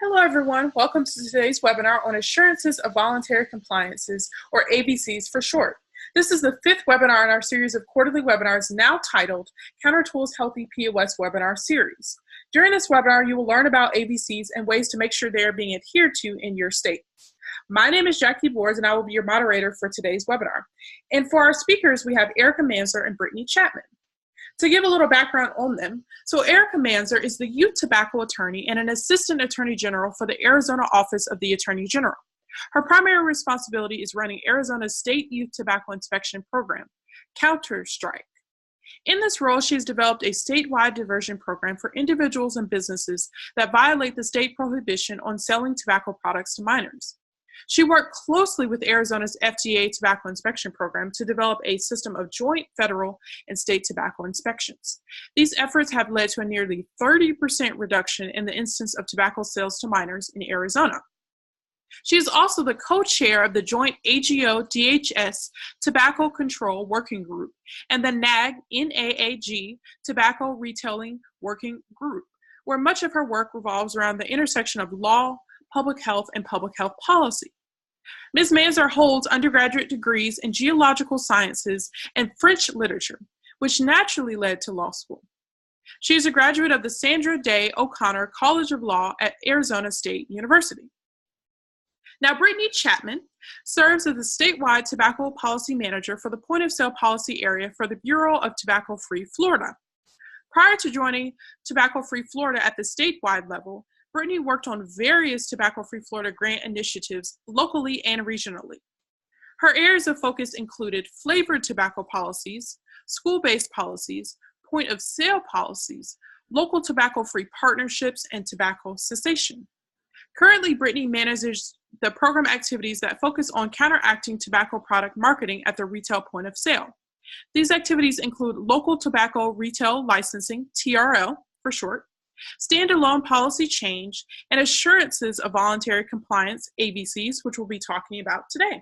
Hello everyone, welcome to today's webinar on Assurances of Voluntary Compliances, or AVCs for short. This is the fifth webinar in our series of quarterly webinars now titled Counter Tools Healthy POS Webinar Series. During this webinar, you will learn about AVCs and ways to make sure they are being adhered to in your state. My name is Jackie Boers and I will be your moderator for today's webinar. And for our speakers, we have Erika Mansur and Brittany Chatman. To give a little background on them, so Erika Mansur is the Youth Tobacco Attorney and an Assistant Attorney General for the Arizona Office of the Attorney General. Her primary responsibility is running Arizona's State Youth Tobacco Inspection Program, Counter-Strike. In this role, she has developed a statewide diversion program for individuals and businesses that violate the state prohibition on selling tobacco products to minors. She worked closely with Arizona's FDA tobacco inspection program to develop a system of joint federal and state tobacco inspections. These efforts have led to a nearly 30% reduction in the instance of tobacco sales to minors in Arizona. She is also the co-chair of the joint AGO-DHS Tobacco Control Working Group and the NAG Tobacco Retailing Working Group, where much of her work revolves around the intersection of law, public health, and public health policy. Ms. Mansur holds undergraduate degrees in geological sciences and French literature, which naturally led to law school. She is a graduate of the Sandra Day O'Connor College of Law at Arizona State University. Now, Brittany Chatman serves as the Statewide Tobacco Policy Manager for the point-of-sale policy area for the Bureau of Tobacco-Free Florida. Prior to joining Tobacco-Free Florida at the statewide level, Brittany worked on various Tobacco-Free Florida grant initiatives locally and regionally. Her areas of focus included flavored tobacco policies, school-based policies, point-of-sale policies, local tobacco-free partnerships, and tobacco cessation. Currently, Brittany manages the program activities that focus on counteracting tobacco product marketing at the retail point of sale. These activities include local tobacco retail licensing, TRL for short, standalone policy change, and assurances of voluntary compliance, AVCs, which we'll be talking about today.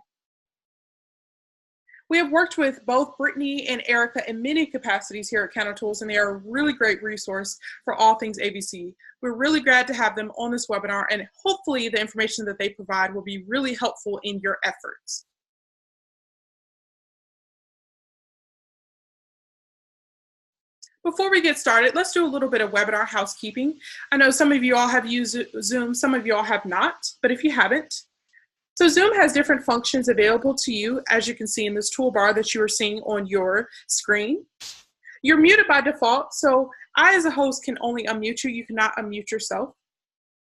We have worked with both Brittany and Erika in many capacities here at Counter Tools, and they are a really great resource for all things AVC. We're really glad to have them on this webinar, and hopefully the information that they provide will be really helpful in your efforts. Before we get started, let's do a little bit of webinar housekeeping. I know some of you all have used Zoom, some of you all have not, but if you haven't, so Zoom has different functions available to you, as you can see in this toolbar that you are seeing on your screen. You're muted by default, so I as a host can only unmute you. You cannot unmute yourself.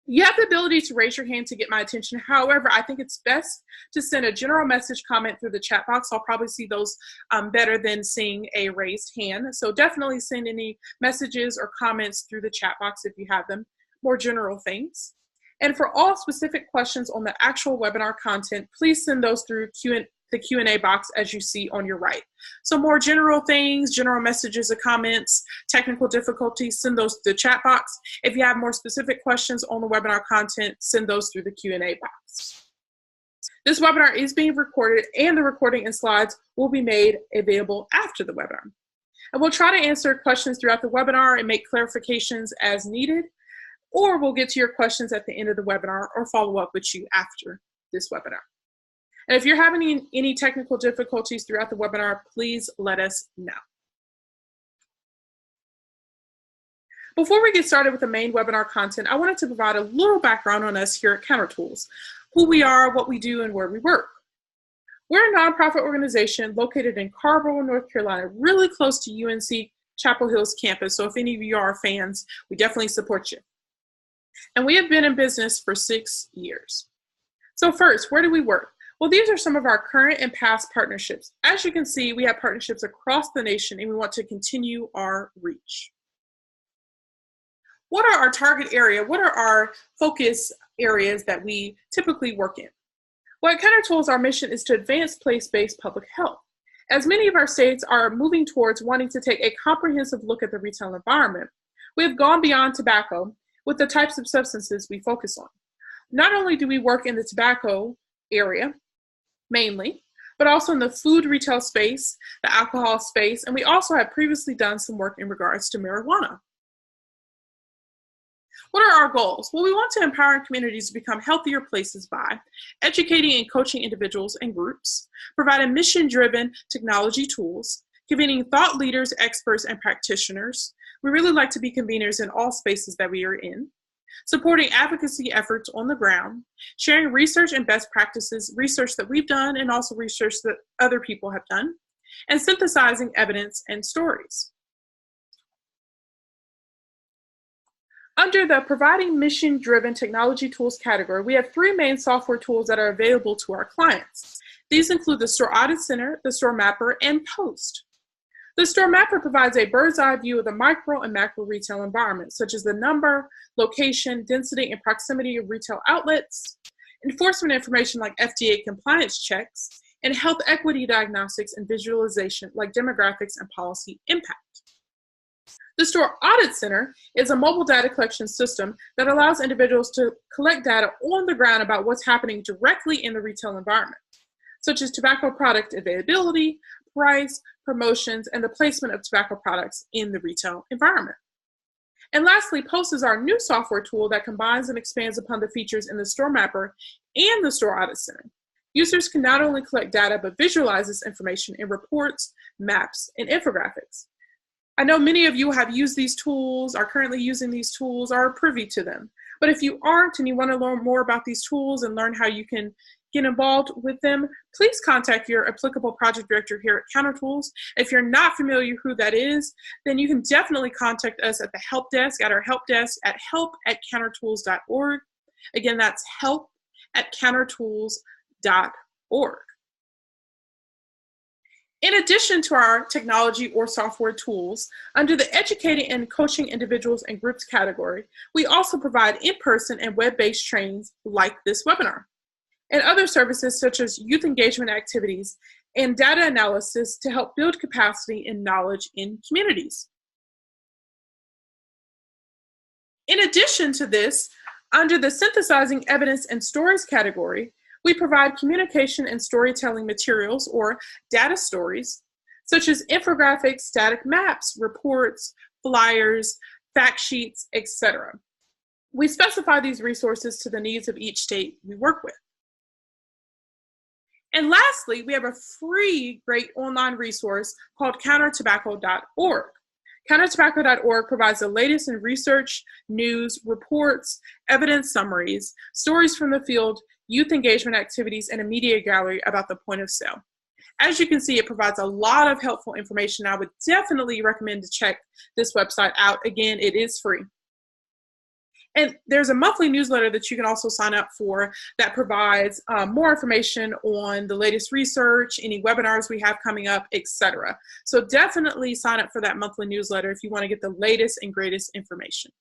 You have the ability to raise your hand to get my attention. However, I think it's best to send a general message comment through the chat box. I'll probably see those better than seeing a raised hand. So definitely send any messages or comments through the chat box if you have them, more general things. And for all specific questions on the actual webinar content, please send those through the Q&A box as you see on your right. So more general things, general messages or comments, technical difficulties, send those to the chat box. If you have more specific questions on the webinar content, send those through the Q&A box. This webinar is being recorded, and the recording and slides will be made available after the webinar. And we'll try to answer questions throughout the webinar and make clarifications as needed, or we'll get to your questions at the end of the webinar or follow up with you after this webinar. And if you're having any technical difficulties throughout the webinar, please let us know. Before we get started with the main webinar content, I wanted to provide a little background on us here at Counter Tools, who we are, what we do, and where we work. We're a nonprofit organization located in Carrboro, North Carolina, really close to UNC Chapel Hill's campus. So if any of you are fans, we definitely support you. And we have been in business for 6 years. So first, where do we work? Well, these are some of our current and past partnerships. As you can see, we have partnerships across the nation, and we want to continue our reach. What are our target area? What are our focus areas that we typically work in? Well, at Counter Tools, our mission is to advance place-based public health. As many of our states are moving towards wanting to take a comprehensive look at the retail environment, we have gone beyond tobacco with the types of substances we focus on. Not only do we work in the tobacco area, mainly, but also in the food retail space, the alcohol space, and we also have previously done some work in regards to marijuana. What are our goals? Well, we want to empower communities to become healthier places by educating and coaching individuals and groups, providing mission-driven technology tools, convening thought leaders, experts, and practitioners. We really like to be conveners in all spaces that we are in, supporting advocacy efforts on the ground, sharing research and best practices, research that we've done and also research that other people have done, and synthesizing evidence and stories. Under the Providing Mission-Driven Technology Tools category, we have 3 main software tools that are available to our clients. These include the Store Audit Center, the Store Mapper, and Post. The Store Mapper provides a bird's-eye view of the micro and macro retail environment, such as the number, location, density, and proximity of retail outlets, enforcement information like FDA compliance checks, and health equity diagnostics and visualization like demographics and policy impact. The Store Audit Center is a mobile data collection system that allows individuals to collect data on the ground about what's happening directly in the retail environment, such as tobacco product availability, price, promotions, and the placement of tobacco products in the retail environment. And lastly, Post is our new software tool that combines and expands upon the features in the Store Mapper and the Store Audit Center. Users can not only collect data, but visualize this information in reports, maps, and infographics. I know many of you have used these tools, are currently using these tools, or are privy to them. But if you aren't and you want to learn more about these tools and learn how you can get involved with them, please contact your applicable project director here at CounterTools. If you're not familiar who that is, then you can definitely contact us at the help desk, at our help desk at help@countertools.org. Again, that's help@countertools.org. In addition to our technology or software tools, under the educating and coaching individuals and groups category, we also provide in-person and web-based trainings like this webinar, and other services such as youth engagement activities and data analysis to help build capacity and knowledge in communities. In addition to this, under the synthesizing evidence and stories category, we provide communication and storytelling materials or data stories, such as infographics, static maps, reports, flyers, fact sheets, etc. We specify these resources to the needs of each state we work with. And lastly, we have a free great online resource called countertobacco.org. Countertobacco.org provides the latest in research, news, reports, evidence summaries, stories from the field, youth engagement activities, and a media gallery about the point of sale. As you can see, it provides a lot of helpful information. I would definitely recommend to check this website out. Again, it is free. And there's a monthly newsletter that you can also sign up for that provides more information on the latest research, any webinars we have coming up, etc. So definitely sign up for that monthly newsletter if you want to get the latest and greatest information.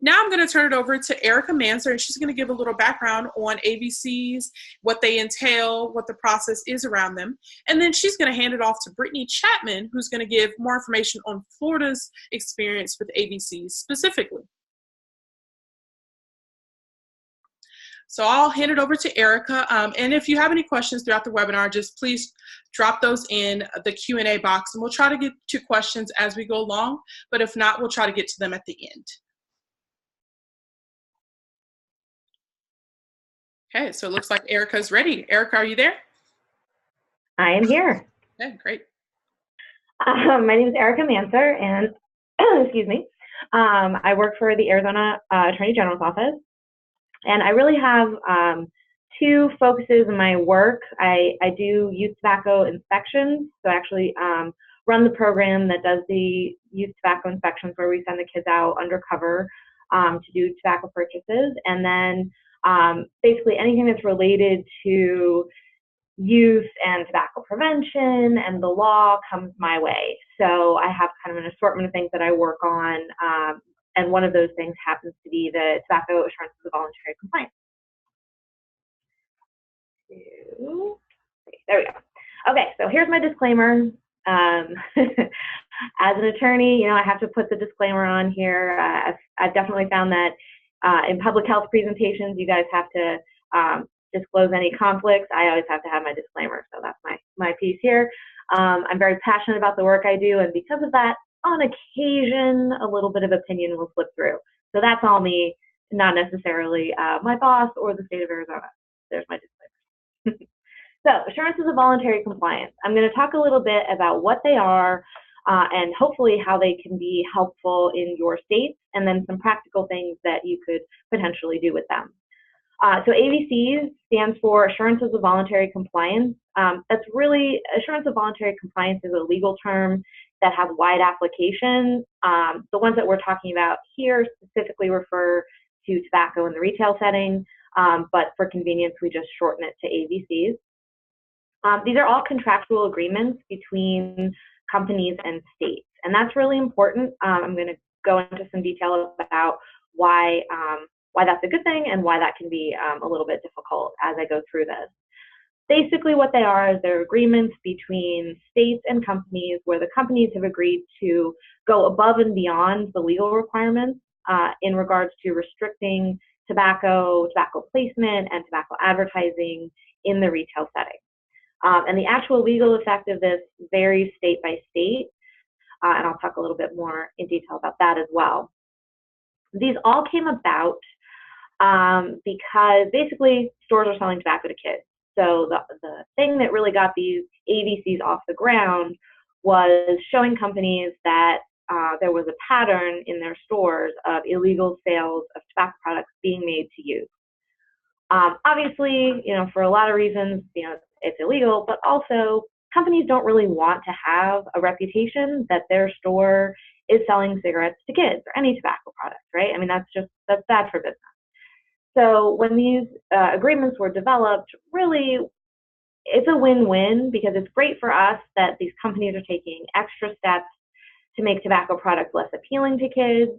Now I'm going to turn it over to Erika Mansur, and she's going to give a little background on AVCs, what they entail, what the process is around them. And then she's going to hand it off to Brittany Chatman, who's going to give more information on Florida's experience with AVCs specifically. So I'll hand it over to Erika. And if you have any questions throughout the webinar, just please drop those in the Q&A box, and we'll try to get to questions as we go along. But if not, we'll try to get to them at the end. Okay, so it looks like Erika's ready. Erika, are you there? I am here. Okay, great. My name is Erika Mansur, and excuse me, I work for the Arizona Attorney General's office, and I really have 2 focuses in my work. I do youth tobacco inspections, so I actually run the program that does the youth tobacco inspections where we send the kids out undercover to do tobacco purchases, and then basically anything that's related to youth and tobacco prevention and the law comes my way. So I have kind of an assortment of things that I work on, and one of those things happens to be the Tobacco Assurances of Voluntary Compliance. There we go. Okay, so here's my disclaimer. As an attorney, you know, I have to put the disclaimer on here. I've definitely found that in public health presentations, you guys have to disclose any conflicts. I always have to have my disclaimer, so that's my piece here. I'm very passionate about the work I do, and because of that, on occasion, a little bit of opinion will slip through. So that's all me, not necessarily my boss or the state of Arizona. There's my disclaimer. So assurances of voluntary compliance. I'm going to talk a little bit about what they are and hopefully how they can be helpful in your states, and then some practical things that you could potentially do with them. So AVCs stands for Assurances of Voluntary Compliance. That's really, assurance of voluntary compliance is a legal term that has wide application. The ones that we're talking about here specifically refer to tobacco in the retail setting, but for convenience, we just shorten it to AVCs. These are all contractual agreements between companies and states, and that's really important. I'm going to go into some detail about why that's a good thing and why that can be a little bit difficult as I go through this. Basically, what they are is they're agreements between states and companies where the companies have agreed to go above and beyond the legal requirements in regards to restricting tobacco placement, and tobacco advertising in the retail setting. And the actual legal effect of this varies state by state, and I'll talk a little bit more in detail about that as well. These all came about because basically stores are selling tobacco to kids. So the thing that really got these AVCs off the ground was showing companies that there was a pattern in their stores of illegal sales of tobacco products being made to youth. Obviously, for a lot of reasons, it's illegal, but also companies don't really want to have a reputation that their store is selling cigarettes to kids or any tobacco products, right? I mean, that's bad for business. So when these agreements were developed, really, it's a win-win because it's great for us that these companies are taking extra steps to make tobacco products less appealing to kids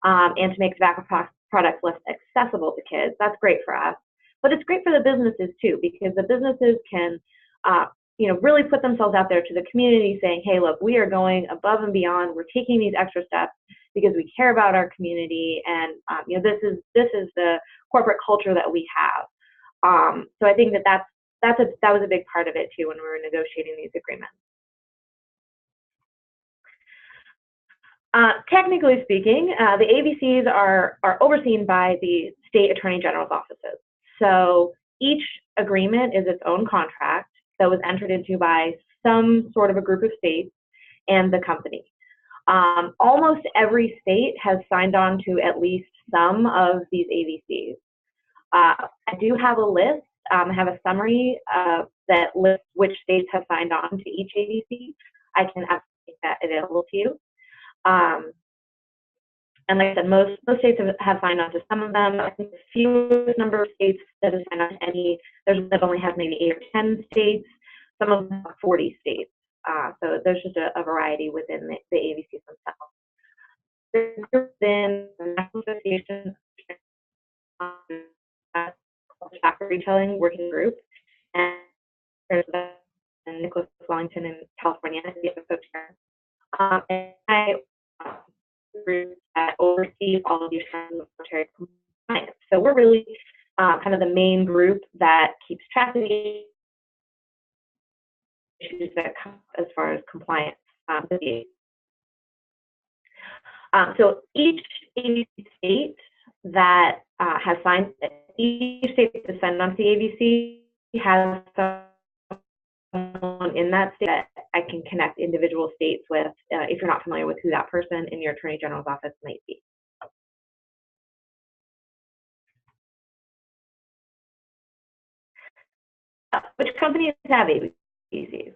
and to make tobacco products less accessible to kids. That's great for us. But it's great for the businesses too, because the businesses can, really put themselves out there to the community saying, hey, look, we are going above and beyond. We're taking these extra steps because we care about our community, and this is the corporate culture that we have. So I think that was a big part of it too when we were negotiating these agreements. Technically speaking, the AVCs are overseen by the state attorney general's offices. So each agreement is its own contract that was entered into by some sort of a group of states and the company. Almost every state has signed on to at least some of these AVCs. I do have a list. I have a summary that lists which states have signed on to each AVC. I can make that available to you. And like I said, most states have signed on to some of them. I think the fewest number of states that have signed on to any, that only has maybe 8 or 10 states. Some of them have 40 states. So there's just a variety within the AVCs themselves. Within the National Association of Tobacco Retailing Working Group, and there's Nicholas Wellington in California, the other folks here. And I group that oversees all of the assurances of voluntary compliance. So we're really kind of the main group that keeps track of the issues that come as far as compliance with the so each state that has signed, each state that signed on to the AVC has someone in that state that I can connect individual states with if you're not familiar with who that person in your Attorney General's office might be. Which companies have AVCs?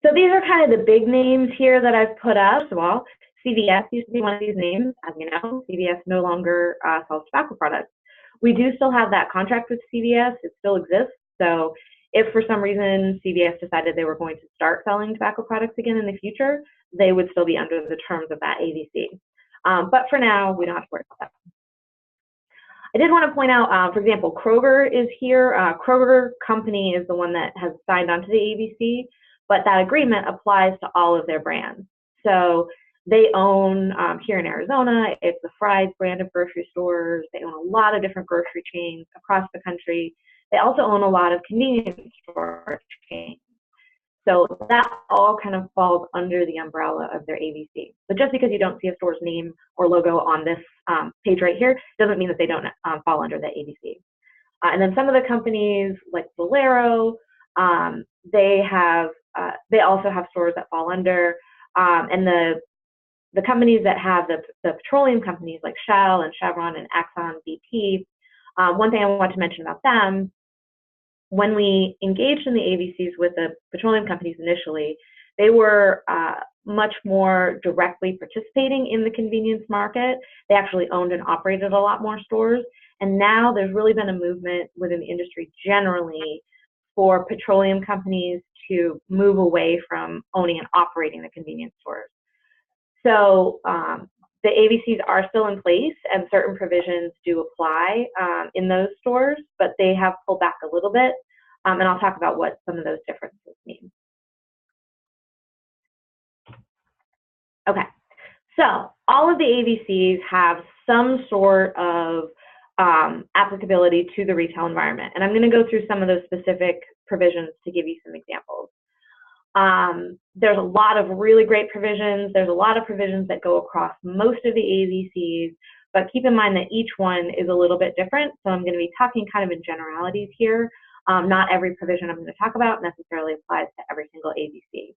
So these are kind of the big names here that I've put up. First of all, CVS used to be one of these names. As you know, CVS no longer sells tobacco products. We do still have that contract with CVS. It still exists. So if for some reason CVS decided they were going to start selling tobacco products again in the future, they would still be under the terms of that AVC. But for now, we don't have to worry about that. I did want to point out, for example, Kroger is here. Kroger Company is the one that has signed on to the AVC, but that agreement applies to all of their brands. So they own, here in Arizona, it's the Fry's brand of grocery stores. They own a lot of different grocery chains across the country. They also own a lot of convenience store chains. So that all kind of falls under the umbrella of their AVC. But just because you don't see a store's name or logo on this page right here doesn't mean that they don't fall under the AVC. And then some of the companies like Valero, they also have stores that fall under, and the companies that have the petroleum companies like Shell and Chevron and Exxon, BP. One thing I want to mention about them, when we engaged in the AVCs with the petroleum companies initially, they were much more directly participating in the convenience market. They actually owned and operated a lot more stores. And now there's really been a movement within the industry generally for petroleum companies to move away from owning and operating the convenience stores. So the AVCs are still in place and certain provisions do apply in those stores, but they have pulled back a little bit. And I'll talk about what some of those differences mean. Okay, so all of the AVCs have some sort of applicability to the retail environment. And I'm going to go through some of those specific provisions to give you some examples. There's a lot of really great provisions. There's a lot of provisions that go across most of the AVCs, but keep in mind that each one is a little bit different. So I'm going to be talking kind of in generalities here. Not every provision I'm going to talk about necessarily applies to every single AVC.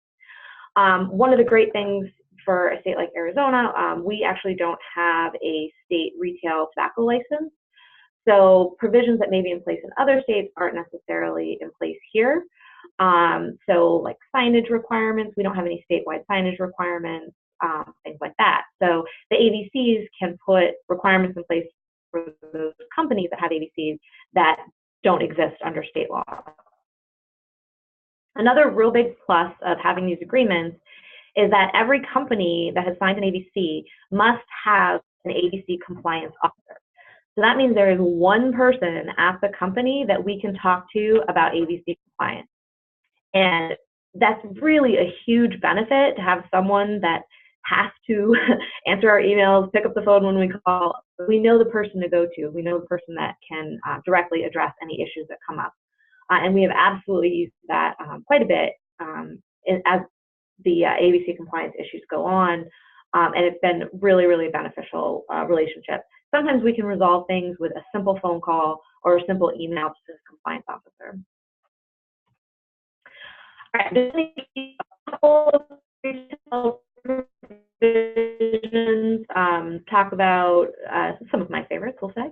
One of the great things for a state like Arizona, we actually don't have a state retail tobacco license. So provisions that may be in place in other states aren't necessarily in place here. So like signage requirements, we don't have any statewide signage requirements, things like that. So the AVCs can put requirements in place for those companies that have AVCs that don't exist under state law. Another real big plus of having these agreements is that every company that has signed an AVC must have an AVC compliance officer. So that means there is one person at the company that we can talk to about AVC compliance. And that's really a huge benefit to have someone that has to answer our emails, pick up the phone when we call. We know the person to go to. We know the person that can directly address any issues that come up. And we have absolutely used that quite a bit as the AVC compliance issues go on. And it's been really, really beneficial relationship. Sometimes we can resolve things with a simple phone call or a simple email to the compliance officer. All right, just a couple of provisions, talk about some of my favorites, we'll say.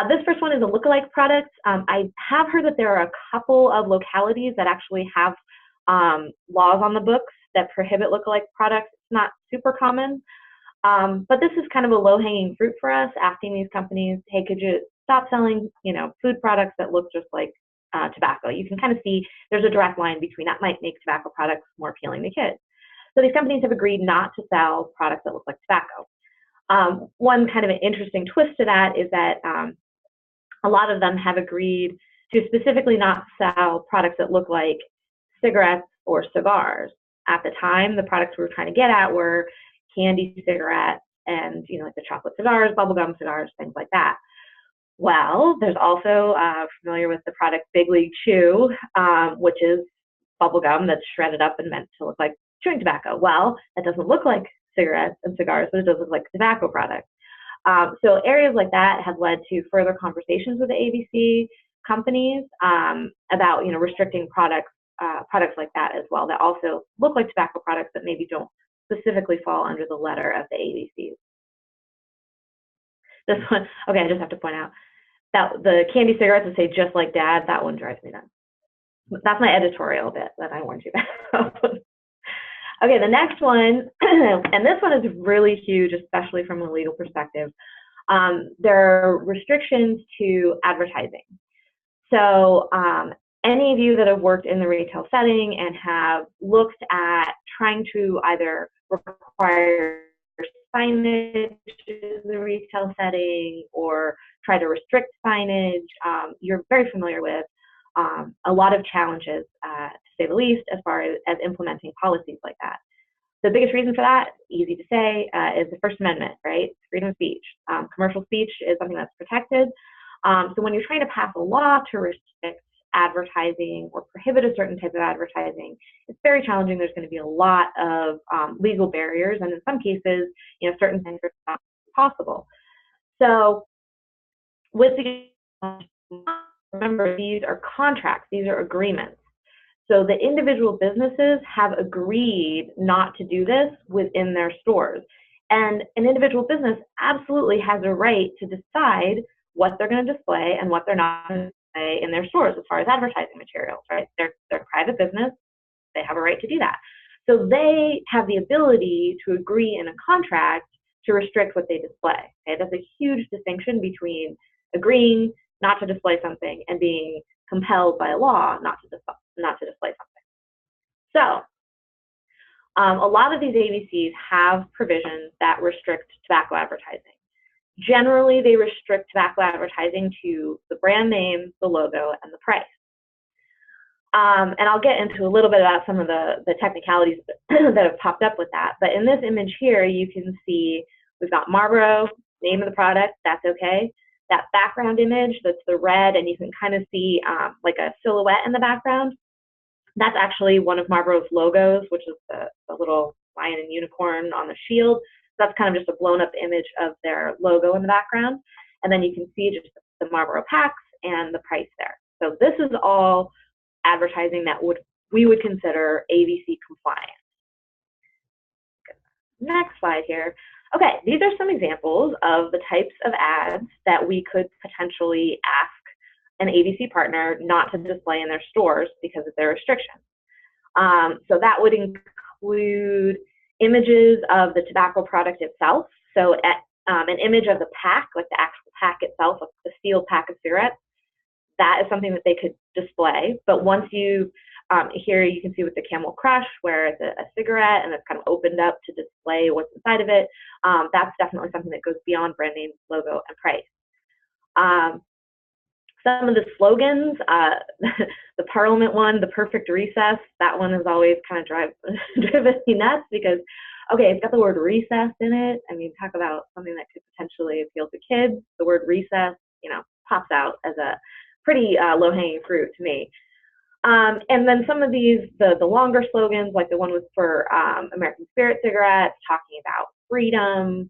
This first one is a lookalike product. I have heard that there are a couple of localities that actually have laws on the books that prohibit lookalike products. It's not super common, but this is kind of a low-hanging fruit for us, asking these companies, hey, could you stop selling, food products that look just like tobacco? You can kind of see there's a direct line between that might make tobacco products more appealing to kids. So these companies have agreed not to sell products that look like tobacco. One kind of an interesting twist to that is that a lot of them have agreed to specifically not sell products that look like cigarettes or cigars. At the time, the products we were trying to get at were candy cigarettes and, like the chocolate cigars, bubblegum cigars, things like that. Well, there's also, familiar with the product Big League Chew, which is bubblegum that's shredded up and meant to look like chewing tobacco. Well, that doesn't look like cigarettes and cigars, but it does look like tobacco products. So areas like that have led to further conversations with the AVC companies about, restricting products like that as well that also look like tobacco products but maybe don't specifically fall under the letter of the AVCs. This one, okay, I just have to point out that the candy cigarettes that say "just like Dad," that one drives me nuts. That's my editorial bit that I warned you about. Okay, the next one, and this one is really huge, especially from a legal perspective. There are restrictions to advertising. So any of you that have worked in the retail setting and have looked at trying to either require signage in the retail setting or try to restrict signage, you're very familiar with a lot of challenges, to say the least, as far as implementing policies like that. The biggest reason for that, easy to say, is the First Amendment, right? Freedom of speech. Commercial speech is something that's protected. So when you're trying to pass a law to restrict advertising or prohibit a certain type of advertising, it's very challenging. There's going to be a lot of legal barriers, and in some cases, certain things are not possible. So with the, remember, these are contracts, these are agreements. So the individual businesses have agreed not to do this within their stores. And an individual business absolutely has a right to decide what they're going to display and what they're not going to display in their stores as far as advertising materials, right? They're a private business. They have a right to do that. So they have the ability to agree in a contract to restrict what they display. Okay? That's a huge distinction between agreeing not to display something and being compelled by law not to display something. So a lot of these AVCs have provisions that restrict tobacco advertising. Generally, they restrict tobacco advertising to the brand name, the logo, and the price. And I'll get into a little bit about some of the technicalities that have popped up with that. But in this image here, you can see we've got Marlboro, name of the product, that's okay. That background image, that's the red, and you can kind of see like a silhouette in the background. That's actually one of Marlboro's logos, which is the little lion and unicorn on the shield. So that's kind of just a blown up image of their logo in the background. And then you can see just the Marlboro packs and the price there. So this is all advertising that we would consider AVC compliant. Next slide here. Okay, these are some examples of the types of ads that we could potentially ask an AVC partner not to display in their stores because of their restrictions. So that would include images of the tobacco product itself. So an image of the pack, like the actual pack itself, the sealed pack of cigarettes, that is something that they could display. But once you, here you can see with the Camel Crush, where it's a cigarette and it's kind of opened up to display what's inside of it, that's definitely something that goes beyond brand name, logo, and price. Some of the slogans, the Parliament one, the perfect recess, that one has always kind of driven me nuts because, okay, it's got the word recess in it. I mean, talk about something that could potentially appeal to kids. The word recess, pops out as a pretty low-hanging fruit to me. And then some of these, the longer slogans, like the one was for American Spirit cigarettes, talking about freedom,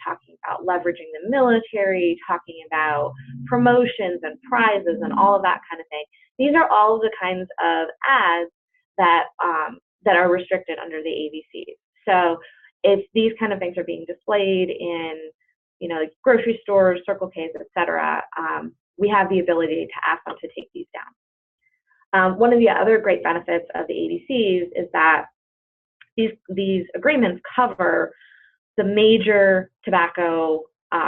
talking about leveraging the military, talking about promotions and prizes and all of that kind of thing. These are all of the kinds of ads that are restricted under the AVCs. So if these kind of things are being displayed in, grocery stores, Circle K's, etc., we have the ability to ask them to take these down. One of the other great benefits of the AVCs is that these agreements cover the major tobacco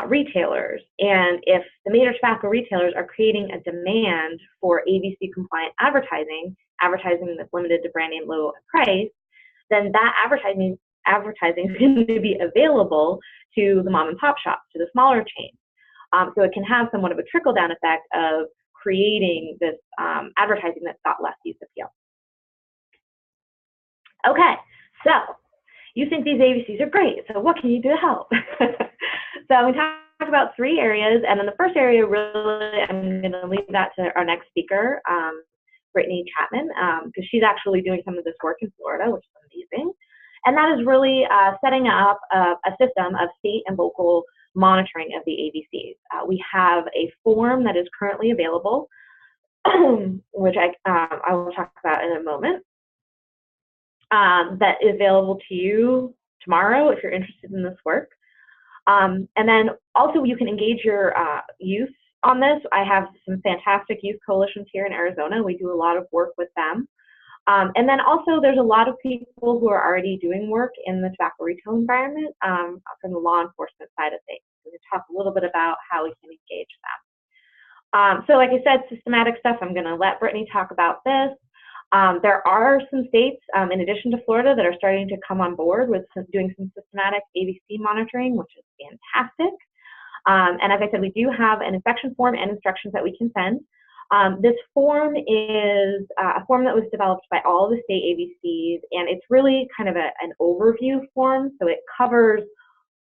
retailers. And if the major tobacco retailers are creating a demand for AVC compliant advertising that's limited to brand name, logo, and price, then that advertising is going to be available to the mom and pop shops, to the smaller chains. So it can have somewhat of a trickle down effect of creating this advertising that's got less use appeal. Okay, so you think these AVCs are great, so what can you do to help? So we talked about 3 areas, and then the first area, really, I'm going to leave that to our next speaker, Brittany Chatman, because she's actually doing some of this work in Florida, which is amazing. And that is really setting up a system of state and local monitoring of the AVCs. We have a form that is currently available, which I will talk about in a moment, that is available to you tomorrow if you're interested in this work. And then also you can engage your youth on this. I have some fantastic youth coalitions here in Arizona. We do a lot of work with them. And then also there's a lot of people who are already doing work in the tobacco retail environment from the law enforcement side of things. So we'll talk a little bit about how we can engage them. So like I said, systematic stuff, I'm going to let Brittany talk about this. There are some states, in addition to Florida, that are starting to come on board with doing some systematic AVC monitoring, which is fantastic. And as I said, we do have an inspection form and instructions that we can send. This form is a form that was developed by all the state AVCs, and it's really kind of an overview form. So it covers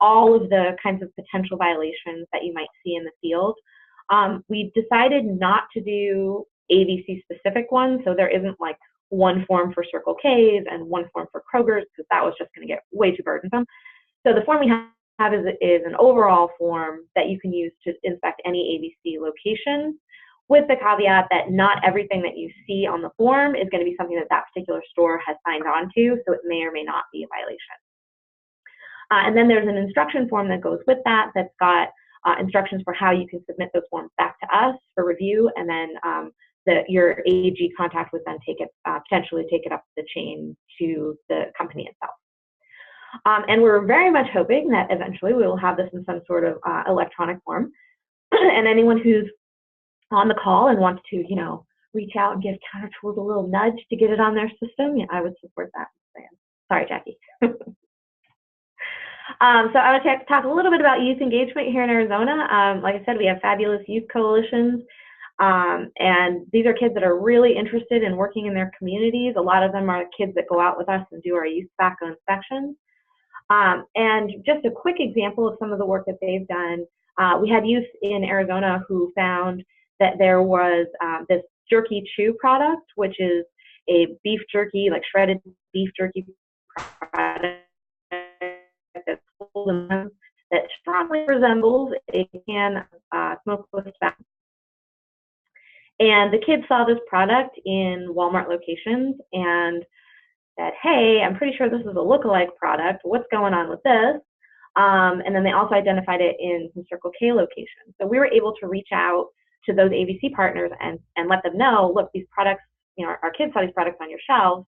all of the kinds of potential violations that you might see in the field. We decided not to do AVC specific ones. So there isn't like one form for Circle K's and one form for Kroger's, because that was just going to get way too burdensome. So the form we have is an overall form that you can use to inspect any AVC location, with the caveat that not everything that you see on the form is going to be something that that particular store has signed on to, so it may or may not be a violation. And then there's an instruction form that goes with that, that's got instructions for how you can submit those forms back to us for review, and then your AG contact would then potentially take it up the chain to the company itself. And we're very much hoping that eventually we will have this in some sort of electronic form. And anyone who's on the call and wants to, reach out and give CounterTools a little nudge to get it on their system, I would support that. Sorry, Jackie. So I want to talk a little bit about youth engagement here in Arizona. Like I said, we have fabulous youth coalitions, and these are kids that are really interested in working in their communities. A lot of them are kids that go out with us and do our youth tobacco inspections. And just a quick example of some of the work that they've done. We had youth in Arizona who found that there was this jerky chew product, which is a beef jerky, like shredded beef jerky product that's that strongly resembles a can of smokeless tobacco. And the kids saw this product in Walmart locations and said, hey, I'm pretty sure this is a lookalike product. What's going on with this? And then they also identified it in some Circle K locations. So we were able to reach out to those AVC partners and let them know, look, these products, our kids saw these products on your shelves.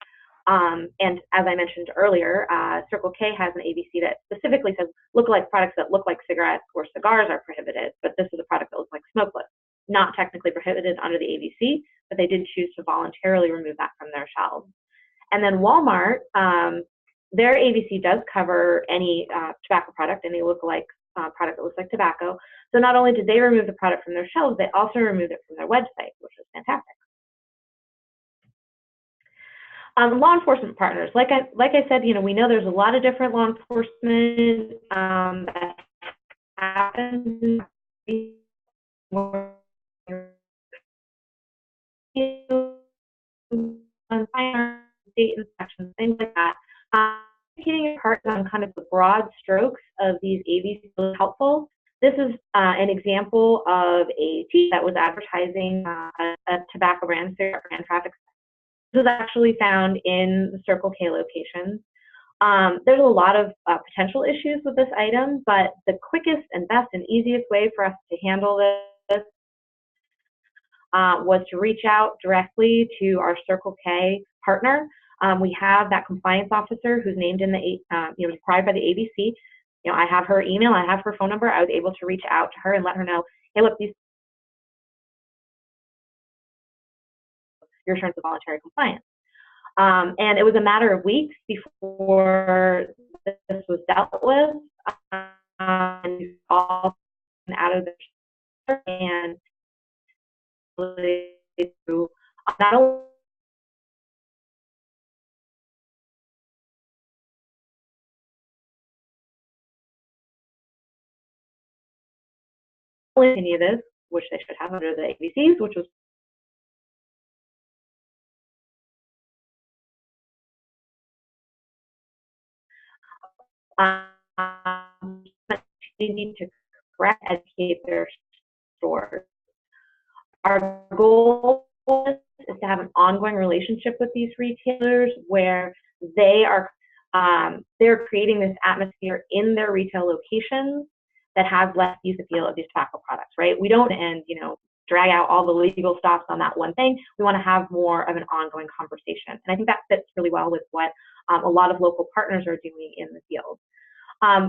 And as I mentioned earlier, Circle K has an AVC that specifically says lookalike products that look like cigarettes or cigars are prohibited, but this is a product that looks like smokeless. Not technically prohibited under the AVC, but they did choose to voluntarily remove that from their shelves. And then Walmart, their AVC does cover any tobacco product, any lookalike product that looks like tobacco. So not only did they remove the product from their shelves, they also removed it from their website, which is fantastic. Law enforcement partners, like I said, we know there's a lot of different law enforcement that happens on state inspections, things like that. Getting your part on kind of the broad strokes of these AVCs is helpful. This is an example of a TV that was advertising a tobacco brand, cigarette brand traffic. This was actually found in the Circle K locations. There's a lot of potential issues with this item, but the quickest and best and easiest way for us to handle this was to reach out directly to our Circle K partner. We have that compliance officer who's named in the, required by the AVC. I have her email, I have her phone number. I was able to reach out to her and let her know, hey, look, your assurance of voluntary compliance. And it was a matter of weeks before this was dealt with, and all out of the and not only any of this, which they should have under the AVCs, which was they need to correct, educate their stores. Our goal is to have an ongoing relationship with these retailers where they're creating this atmosphere in their retail locations that has less use appeal of these tobacco products, right? We don't drag out all the legal stops on that one thing. We want to have more of an ongoing conversation. And I think that fits really well with what a lot of local partners are doing in the field.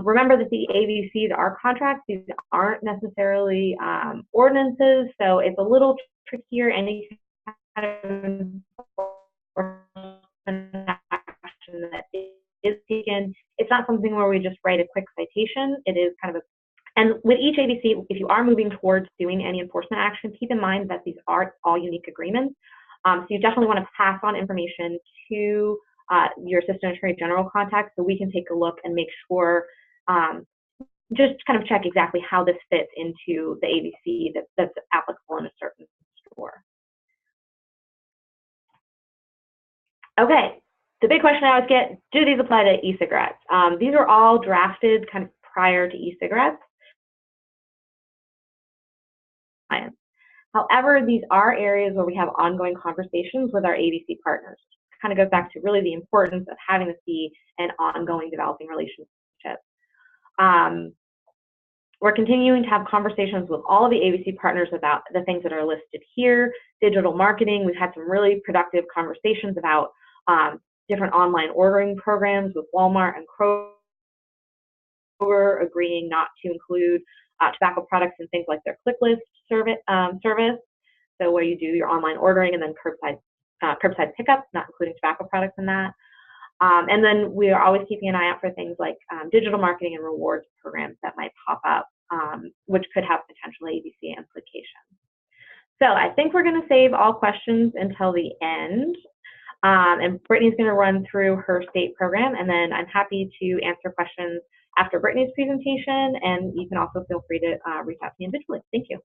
Remember that the AVCs are contracts. These aren't necessarily ordinances, so it's a little trickier. Any kind of action that is taken, it's not something where we just write a quick citation. It is kind of and with each AVC, if you are moving towards doing any enforcement action, keep in mind that these are all unique agreements. So you definitely want to pass on information to your Assistant Attorney General contact so we can take a look and make sure, just kind of check exactly how this fits into the AVC that's applicable in a certain store. Okay, the big question I always get, do these apply to e-cigarettes? These are all drafted kind of prior to e-cigarettes. However, these are areas where we have ongoing conversations with our AVC partners. It kind of goes back to really the importance of having to see an ongoing developing relationship. We're continuing to have conversations with all of the AVC partners about the things that are listed here. Digital marketing, we've had some really productive conversations about different online ordering programs with Walmart and Kroger agreeing not to include tobacco products and things like their click list service. So where you do your online ordering and then curbside pickup, not including tobacco products in that. And then we are always keeping an eye out for things like digital marketing and rewards programs that might pop up, which could have potential AVC implications. So I think we're going to save all questions until the end. And Brittany's going to run through her state program, and then I'm happy to answer questions after Brittany's presentation, and you can also feel free to reach out to me individually. Thank you.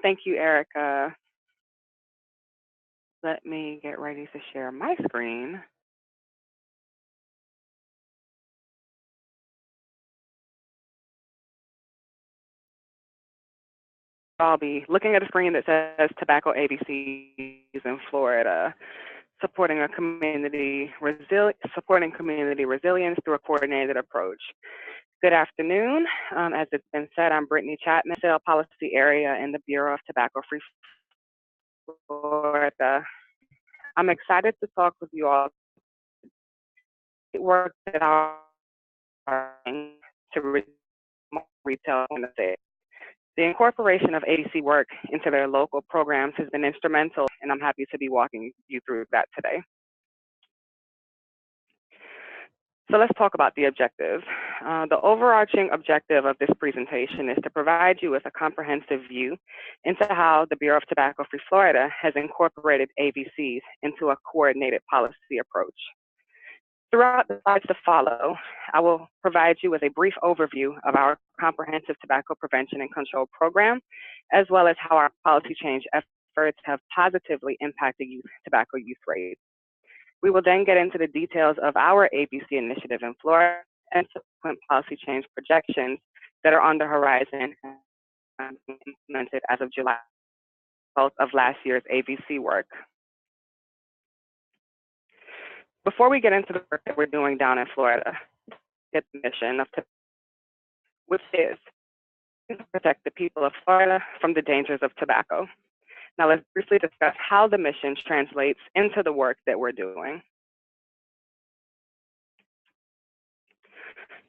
Thank you, Erika. Let me get ready to share my screen. I'll be looking at a screen that says Tobacco AVCs in Florida, supporting community resilience through a coordinated approach. Good afternoon. As it's been said, I'm Brittany Chatman, Sale Policy Area in the Bureau of Tobacco Free Florida. I'm excited to talk with you all. Work that are to retail in the state. The incorporation of AVC work into their local programs has been instrumental, and I'm happy to be walking you through that today. So let's talk about the objectives. The overarching objective of this presentation is to provide you with a comprehensive view into how the Bureau of Tobacco Free Florida has incorporated AVCs into a coordinated policy approach. Throughout the slides to follow, I will provide you with a brief overview of our comprehensive tobacco prevention and control program, as well as how our policy change efforts have positively impacted youth tobacco use rates. We will then get into the details of our AVC initiative in Florida and subsequent policy change projections that are on the horizon and implemented as of July of last year's AVC work. Before we get into the work that we're doing down in Florida, get the mission of which is to protect the people of Florida from the dangers of tobacco. Now let's briefly discuss how the mission translates into the work that we're doing.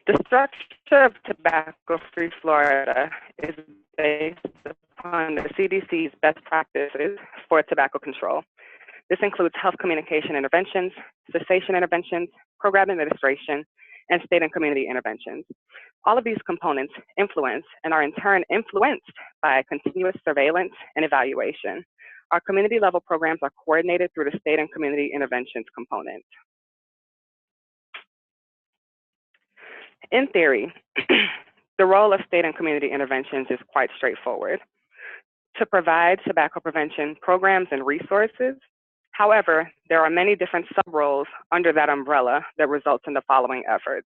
The structure of Tobacco Free Florida is based upon the CDC's best practices for tobacco control. This includes health communication interventions, cessation interventions, program administration, and state and community interventions. All of these components influence and are in turn influenced by continuous surveillance and evaluation. Our community level programs are coordinated through the state and community interventions component. In theory, the role of state and community interventions is quite straightforward: to provide tobacco prevention programs and resources. However, there are many different sub-roles under that umbrella that results in the following efforts.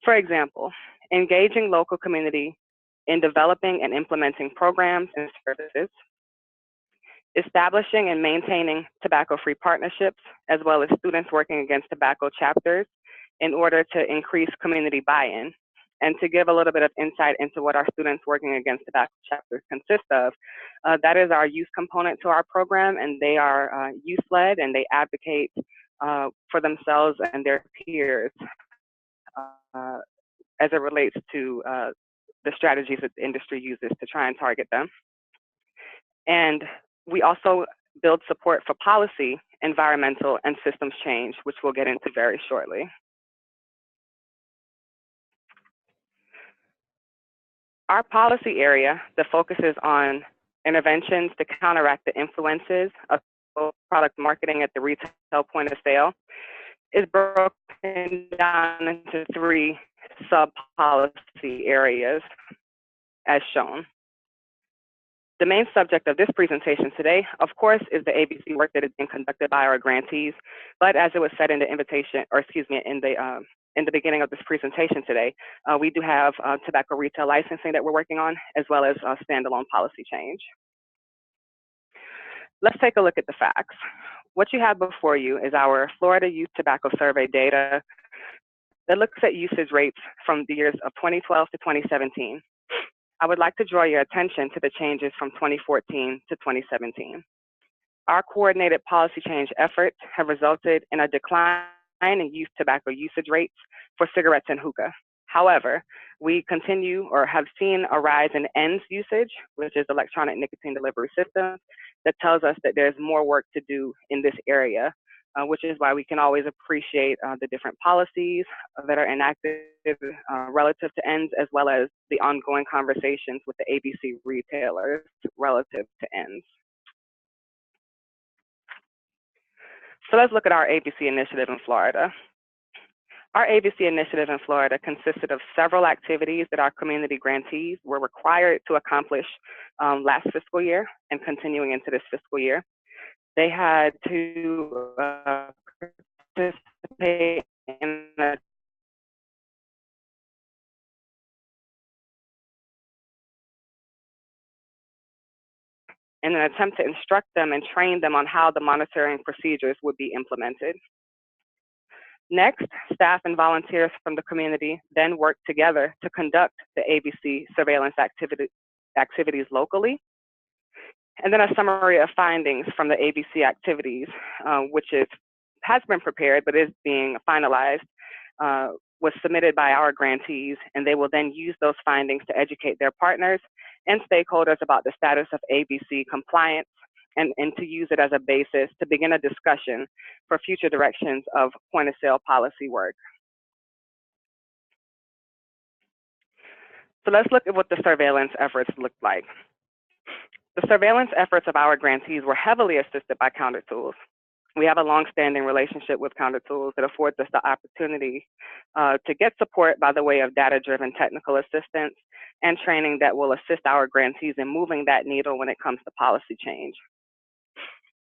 For example, engaging local community in developing and implementing programs and services, establishing and maintaining tobacco-free partnerships, as well as students working against tobacco chapters in order to increase community buy-in. And to give a little bit of insight into what our students working against tobacco chapters consist of, that is our youth component to our program, and they are youth-led, and they advocate for themselves and their peers as it relates to the strategies that the industry uses to try and target them. And we also build support for policy, environmental, and systems change, which we'll get into very shortly. Our policy area that focuses on interventions to counteract the influences of product marketing at the retail point of sale is broken down into 3 sub-policy areas as shown. The main subject of this presentation today, of course, is the ABC work that is being conducted by our grantees. But as it was said in the invitation, or excuse me, in the beginning of this presentation today, we do have tobacco retail licensing that we're working on, as well as standalone policy change. Let's take a look at the facts. What you have before you is our Florida Youth Tobacco Survey data that looks at usage rates from the years of 2012 to 2017. I would like to draw your attention to the changes from 2014 to 2017. Our coordinated policy change efforts have resulted in a decline in youth tobacco usage rates for cigarettes and hookah. However, we continue or have seen a rise in ENDS usage, which is electronic nicotine delivery system, that tells us that there's more work to do in this area, which is why we can always appreciate the different policies that are enacted relative to ENDS, as well as the ongoing conversations with the ABC retailers relative to ENDS. So let's look at our ABC initiative in Florida. Our ABC initiative in Florida consisted of several activities that our community grantees were required to accomplish last fiscal year and continuing into this fiscal year. They had to participate in an attempt to instruct them and train them on how the monitoring procedures would be implemented. Next, staff and volunteers from the community then worked together to conduct the ABC surveillance activities locally. And then a summary of findings from the ABC activities, which has been prepared but is being finalized, was submitted by our grantees, and they will then use those findings to educate their partners and stakeholders about the status of ABC compliance, and to use it as a basis to begin a discussion for future directions of point of sale policy work. So let's look at what the surveillance efforts looked like. The surveillance efforts of our grantees were heavily assisted by Counter Tools. We have a long-standing relationship with Counter Tools that affords us the opportunity to get support by the way of data-driven technical assistance and training that will assist our grantees in moving that needle when it comes to policy change.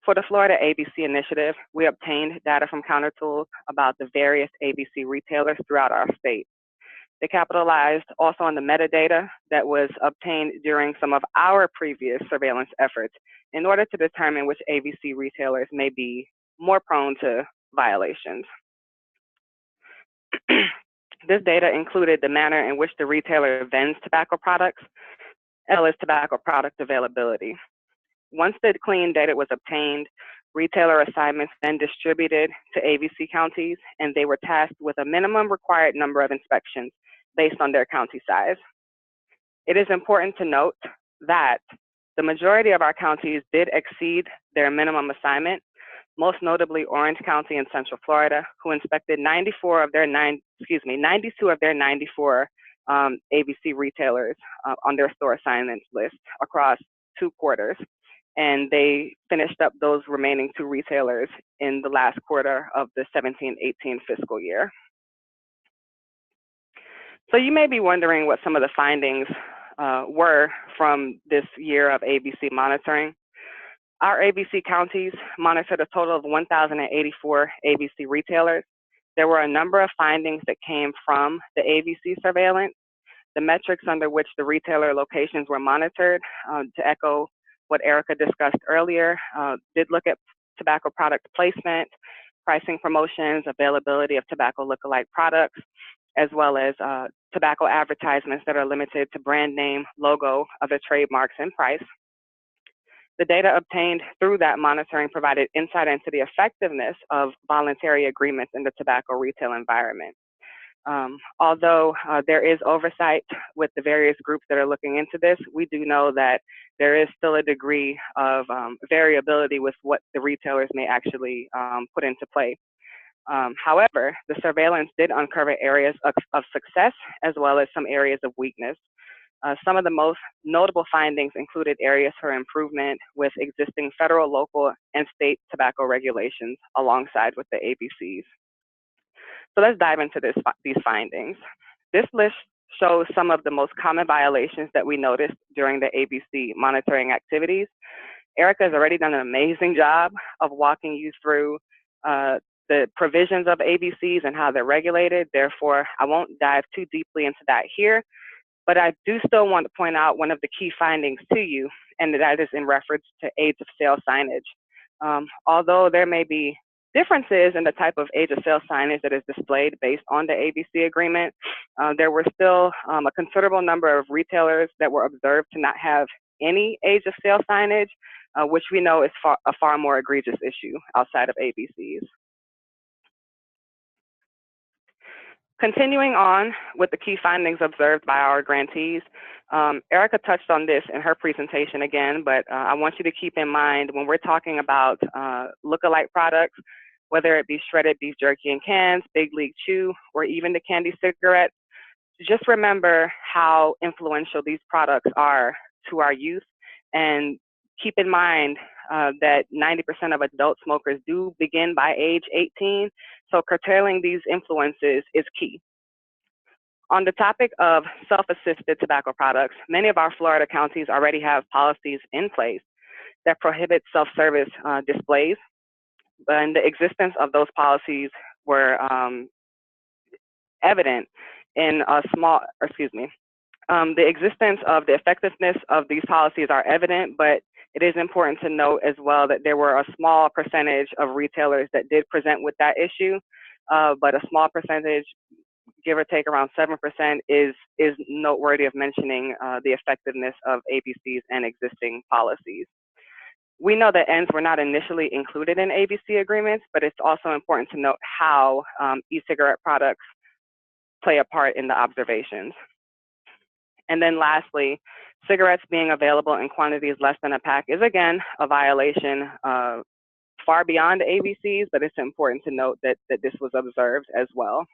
For the Florida ABC initiative, we obtained data from Counter Tools about the various ABC retailers throughout our state. They capitalized also on the metadata that was obtained during some of our previous surveillance efforts in order to determine which ABC retailers may be more prone to violations. This data included the manner in which the retailer vends tobacco products, as well as tobacco product availability. Once the clean data was obtained, retailer assignments then distributed to ABC counties, and they were tasked with a minimum required number of inspections based on their county size. It is important to note that the majority of our counties did exceed their minimum assignment, most notably Orange County in Central Florida, who inspected 92 of their 94 ABC retailers on their store assignments list across 2 quarters. And they finished up those remaining 2 retailers in the last quarter of the 17-18 fiscal year. So you may be wondering what some of the findings were from this year of ABC monitoring. Our ABC counties monitored a total of 1,084 ABC retailers. There were a number of findings that came from the ABC surveillance. The metrics under which the retailer locations were monitored, to echo what Erika discussed earlier, did look at tobacco product placement, pricing promotions, availability of tobacco lookalike products, as well as tobacco advertisements that are limited to brand name, logo, other trademarks, and price. The data obtained through that monitoring provided insight into the effectiveness of voluntary agreements in the tobacco retail environment. Although there is oversight with the various groups that are looking into this, we do know that there is still a degree of variability with what the retailers may actually put into play. However, the surveillance did uncover areas of success as well as some areas of weakness. Some of the most notable findings included areas for improvement with existing federal, local, and state tobacco regulations alongside with the ABCs. So let's dive into these findings. This list shows some of the most common violations that we noticed during the ABC monitoring activities. Erika has already done an amazing job of walking you through the provisions of AVCs and how they're regulated. Therefore, I won't dive too deeply into that here, but I do still want to point out one of the key findings to you, and that is in reference to age of sale signage. Although there may be differences in the type of age of sale signage that is displayed based on the ABC agreement, there were still a considerable number of retailers that were observed to not have any age of sale signage, which we know is a far more egregious issue outside of ABCs. Continuing on with the key findings observed by our grantees, Erika touched on this in her presentation again, but I want you to keep in mind when we're talking about look-alike products, whether it be shredded beef jerky in cans, Big League Chew, or even the candy cigarettes, just remember how influential these products are to our youth, and keep in mind that 90% of adult smokers do begin by age 18, so curtailing these influences is key. On the topic of self-assisted tobacco products, many of our Florida counties already have policies in place that prohibit self-service displays, and the existence of those policies were evident in the existence of the effectiveness of these policies are evident, but it is important to note as well that there were a small percentage of retailers that did present with that issue, but a small percentage, give or take around 7%, is noteworthy of mentioning the effectiveness of ABCs and existing policies. We know that ends were not initially included in ABC agreements, but it's also important to note how e-cigarette products play a part in the observations. And then lastly, cigarettes being available in quantities less than a pack is again a violation far beyond ABCs, but it's important to note that this was observed as well.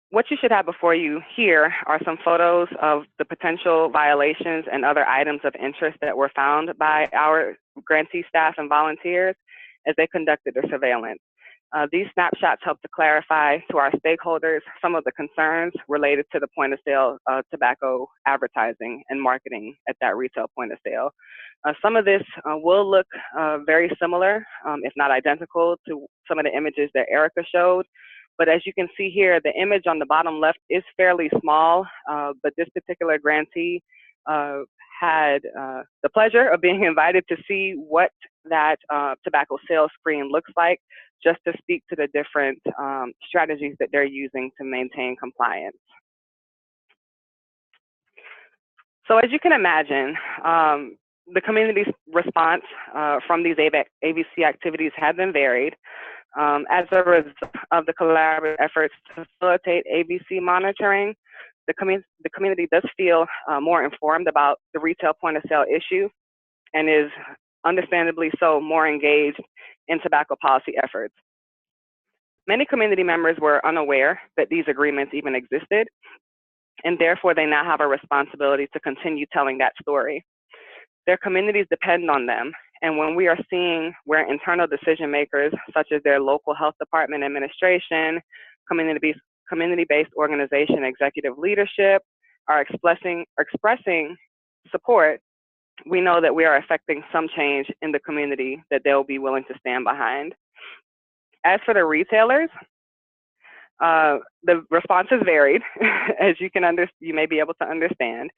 What you should have before you here are some photos of the potential violations and other items of interest that were found by our grantee staff and volunteers as they conducted the surveillance. These snapshots help to clarify to our stakeholders some of the concerns related to the point of sale tobacco advertising and marketing at that retail point of sale. Some of this will look very similar, if not identical, to some of the images that Erika showed. But as you can see here, the image on the bottom left is fairly small, but this particular grantee had the pleasure of being invited to see what that tobacco sales screen looks like, just to speak to the different strategies that they're using to maintain compliance. So as you can imagine, the community's response from these AVC activities have been varied. As a result of the collaborative efforts to facilitate AVC monitoring, the community does feel more informed about the retail point of sale issue and is understandably so more engaged in tobacco policy efforts. Many community members were unaware that these agreements even existed, and therefore they now have a responsibility to continue telling that story. Their communities depend on them, and when we are seeing where internal decision makers, such as their local health department administration, community-based organization executive leadership, are expressing support, we know that we are affecting some change in the community that they'll be willing to stand behind. As for the retailers, the responses varied, as you may be able to understand.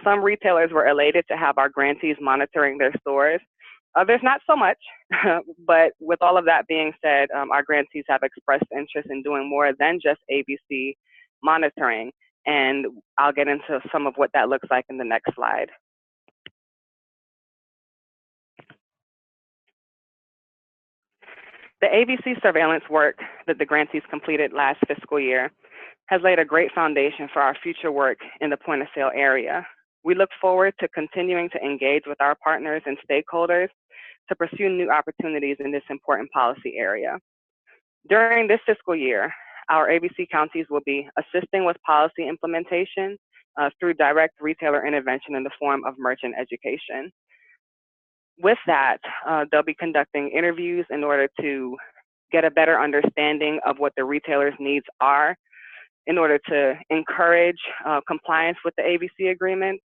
Some retailers were elated to have our grantees monitoring their stores. Others not so much, but with all of that being said, our grantees have expressed interest in doing more than just ABC monitoring, and I'll get into some of what that looks like in the next slide. The AVC surveillance work that the grantees completed last fiscal year has laid a great foundation for our future work in the point of sale area. We look forward to continuing to engage with our partners and stakeholders to pursue new opportunities in this important policy area. During this fiscal year, our ABC counties will be assisting with policy implementation through direct retailer intervention in the form of merchant education. With that, they'll be conducting interviews in order to get a better understanding of what the retailers' needs are, in order to encourage compliance with the AVC agreement.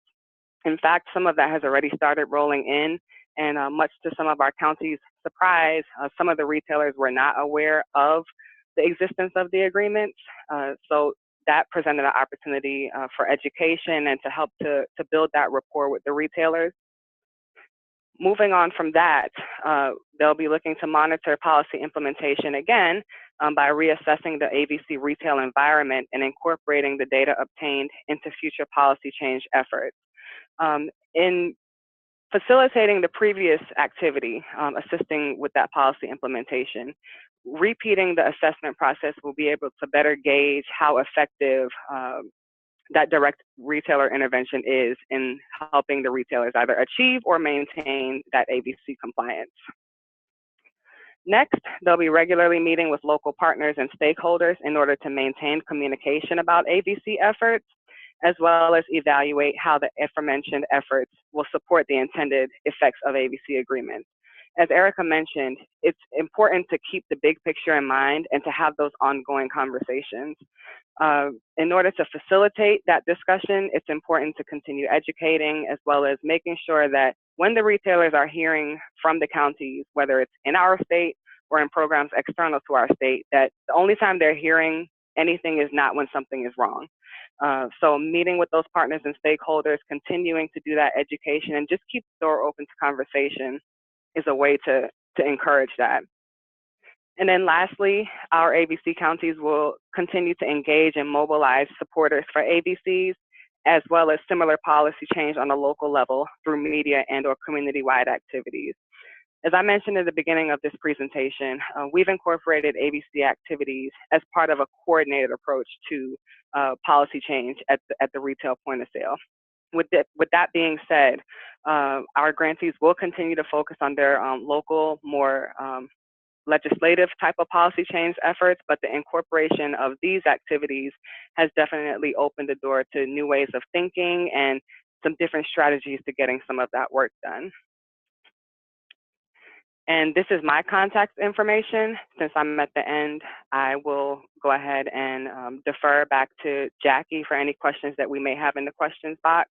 In fact, some of that has already started rolling in, and much to some of our county's surprise, some of the retailers were not aware of the existence of the agreements. So that presented an opportunity for education and to help to build that rapport with the retailers. Moving on from that, they'll be looking to monitor policy implementation again by reassessing the AVC retail environment and incorporating the data obtained into future policy change efforts. In facilitating the previous activity, assisting with that policy implementation, repeating the assessment process will be able to better gauge how effective that direct retailer intervention is in helping the retailers either achieve or maintain that AVC compliance. Next, they'll be regularly meeting with local partners and stakeholders in order to maintain communication about AVC efforts, as well as evaluate how the aforementioned efforts will support the intended effects of AVC agreements. As Erika mentioned, it's important to keep the big picture in mind and to have those ongoing conversations. In order to facilitate that discussion, it's important to continue educating, as well as making sure that when the retailers are hearing from the counties, whether it's in our state or in programs external to our state, that the only time they're hearing anything is not when something is wrong. So meeting with those partners and stakeholders, continuing to do that education, and just keep the door open to conversation is a way to encourage that. And then lastly, our AVC counties will continue to engage and mobilize supporters for AVCs, as well as similar policy change on a local level through media and or community-wide activities. As I mentioned at the beginning of this presentation, we've incorporated AVC activities as part of a coordinated approach to policy change at the retail point of sale. With that being said, our grantees will continue to focus on their local, more legislative type of policy change efforts, but the incorporation of these activities has definitely opened the door to new ways of thinking and some different strategies to getting some of that work done. And this is my contact information. Since I'm at the end, I will go ahead and defer back to Jackie for any questions that we may have in the questions box.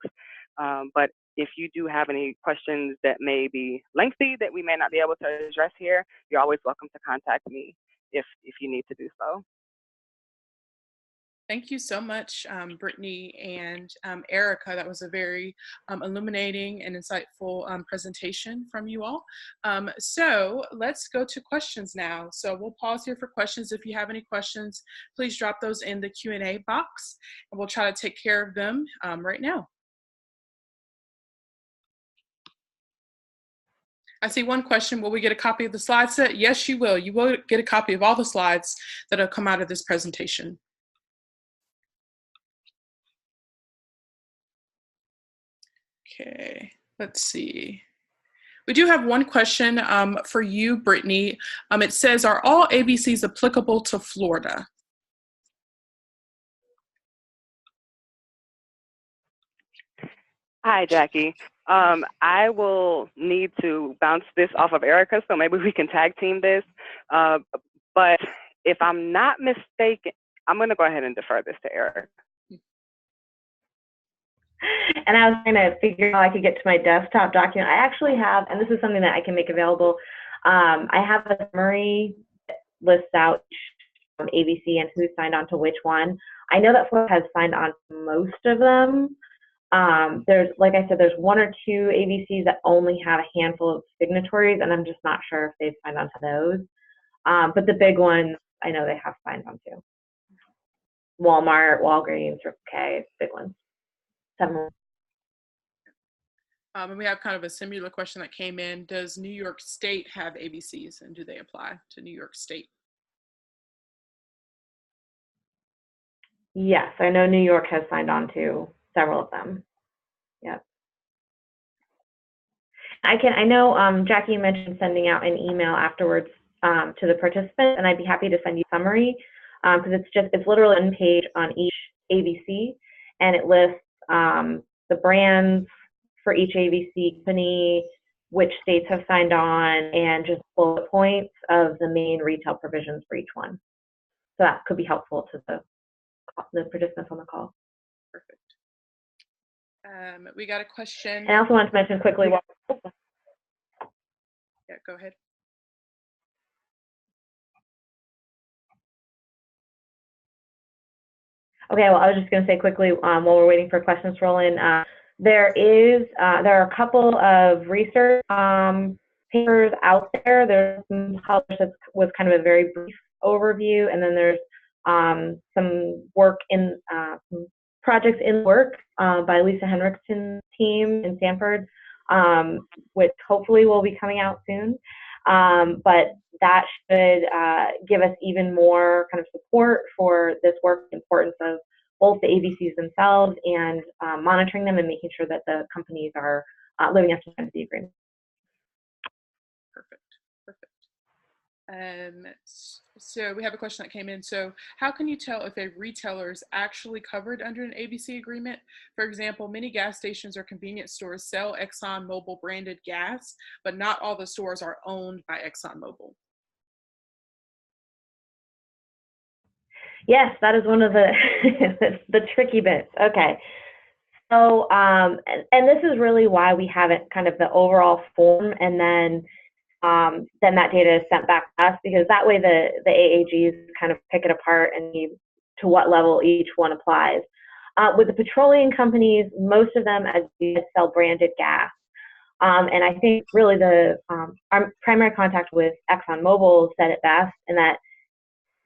But if you do have any questions that may be lengthy that we may not be able to address here, you're always welcome to contact me if you need to do so. Thank you so much, Brittany and Erika. That was a very illuminating and insightful presentation from you all. So let's go to questions now. So we'll pause here for questions. If you have any questions, please drop those in the Q&A box, and we'll try to take care of them right now. I see one question. Will we get a copy of the slide set? Yes, you will. You will get a copy of all the slides that have come out of this presentation. Okay, let's see. We do have one question for you, Brittany. It says, are all AVCs applicable to Florida? Hi, Jackie. I will need to bounce this off of Erika, so maybe we can tag team this. But if I'm not mistaken, I'm going to go ahead and defer this to Erika. And I was trying to figure out how I could get to my desktop document. I actually have, and this is something that I can make available, I have a summary that lists out AVC and who signed on to which one. I know that Florida has signed on to most of them. There's, like I said, there's one or two AVCs that only have a handful of signatories, and I'm just not sure if they've signed on to those. But the big ones, I know they have signed on to. Walmart, Walgreens, okay, big ones. 7. And we have kind of a similar question that came in. Does New York State have AVCs, and do they apply to New York State? Yes, I know New York has signed on to several of them. Yep. I know Jackie mentioned sending out an email afterwards to the participants, and I'd be happy to send you a summary because it's literally one page on each AVC, and it lists the brands for each AVC company, which states have signed on, and just bullet points of the main retail provisions for each one. So that could be helpful to the the participants on the call. Perfect. We got a question. And I also wanted to mention quickly. Yeah, go ahead. Okay, well, I was just going to say quickly while we're waiting for questions to roll in, there are a couple of research papers out there. There's some published that was kind of a very brief overview, and then there's some work in some projects in work by Lisa Henriksen's team in Stanford, which hopefully will be coming out soon. But that should give us even more kind of support for this work, the importance of both the AVCs themselves and monitoring them and making sure that the companies are living up to the agreement. Perfect. So we have a question that came in. So how can you tell if a retailer is actually covered under an ABC agreement? For example, many gas stations or convenience stores sell ExxonMobil branded gas, but not all the stores are owned by ExxonMobil. Yes, that is one of the the tricky bits. Okay. So, and this is really why we have it kind of the overall form, and then that data is sent back to us, because that way the AAGs kind of pick it apart and see to what level each one applies. With the petroleum companies, most of them, as you sell branded gas. And I think really our primary contact with ExxonMobil said it best, in that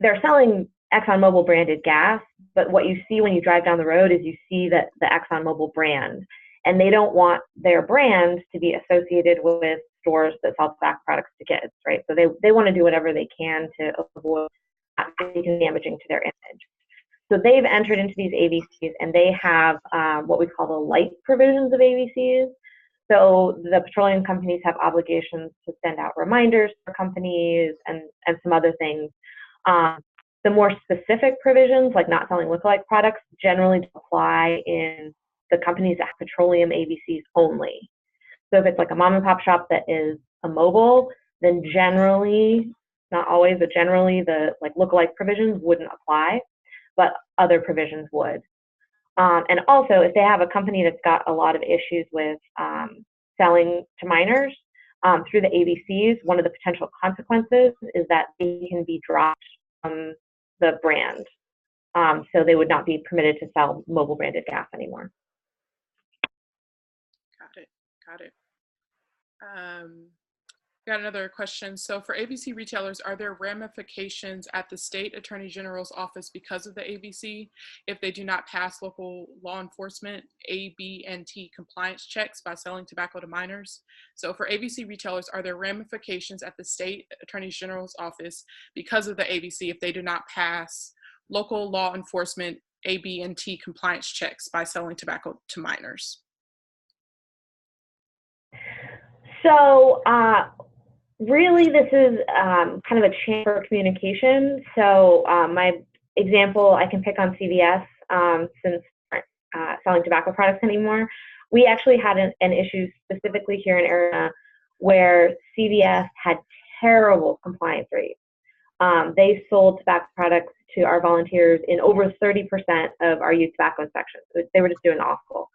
they're selling ExxonMobil branded gas, but what you see when you drive down the road is you see that the ExxonMobil brand, and they don't want their brand to be associated with stores that sell tobacco products to kids, right? So they want to do whatever they can to avoid being damaging to their image. So they've entered into these AVCs, and they have what we call the light provisions of AVCs. So the petroleum companies have obligations to send out reminders for companies and some other things. The more specific provisions, like not selling lookalike products, generally apply in the companies that have petroleum AVCs only. So if it's like a mom and pop shop that is a mobile, then generally, not always, but generally the like lookalike provisions wouldn't apply, but other provisions would. And also, if they have a company that's got a lot of issues with selling to minors through the AVCs, one of the potential consequences is that they can be dropped from the brand. So they would not be permitted to sell mobile branded gas anymore. Got it. Got another question. So for ABC retailers, are there ramifications at the state attorney general's office because of the ABC if they do not pass local law enforcement AB&T compliance checks by selling tobacco to minors? So for ABC retailers, are there ramifications at the state attorney general's office because of the ABC if they do not pass local law enforcement AB&T compliance checks by selling tobacco to minors? So really, this is kind of a chance for communication. So my example, I can pick on CVS since selling tobacco products anymore. We actually had an issue specifically here in Arizona where CVS had terrible compliance rates. They sold tobacco products to our volunteers in over 30% of our youth tobacco inspections. They were just doing awful.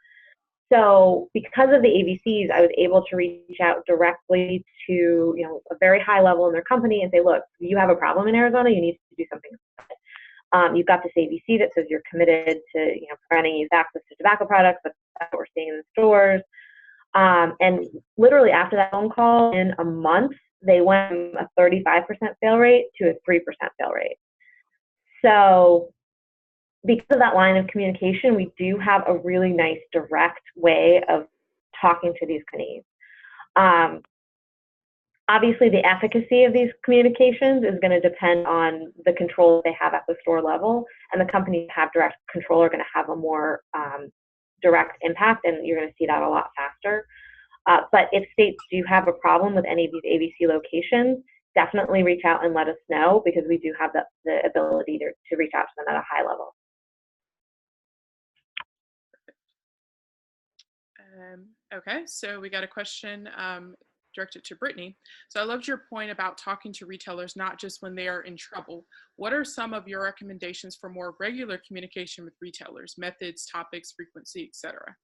So because of the AVCs, I was able to reach out directly to a very high level in their company and say, look, you have a problem in Arizona, you need to do something about it. You've got this AVC that says you're committed to preventing youth access to tobacco products. That's what we're seeing in the stores. And literally after that phone call, in a month, they went from a 35% fail rate to a 3% fail rate. So because of that line of communication, we do have a really nice direct way of talking to these companies. Obviously, the efficacy of these communications is going to depend on the control they have at the store level, and the companies that have direct control are going to have a more direct impact, and you're going to see that a lot faster. But if states do have a problem with any of these ABC locations, definitely reach out and let us know, because we do have the ability to reach out to them at a high level. Okay, so we got a question. direct it to Brittany. So I loved your point about talking to retailers not just when they are in trouble. What are some of your recommendations for more regular communication with retailers, methods, topics, frequency, etc.?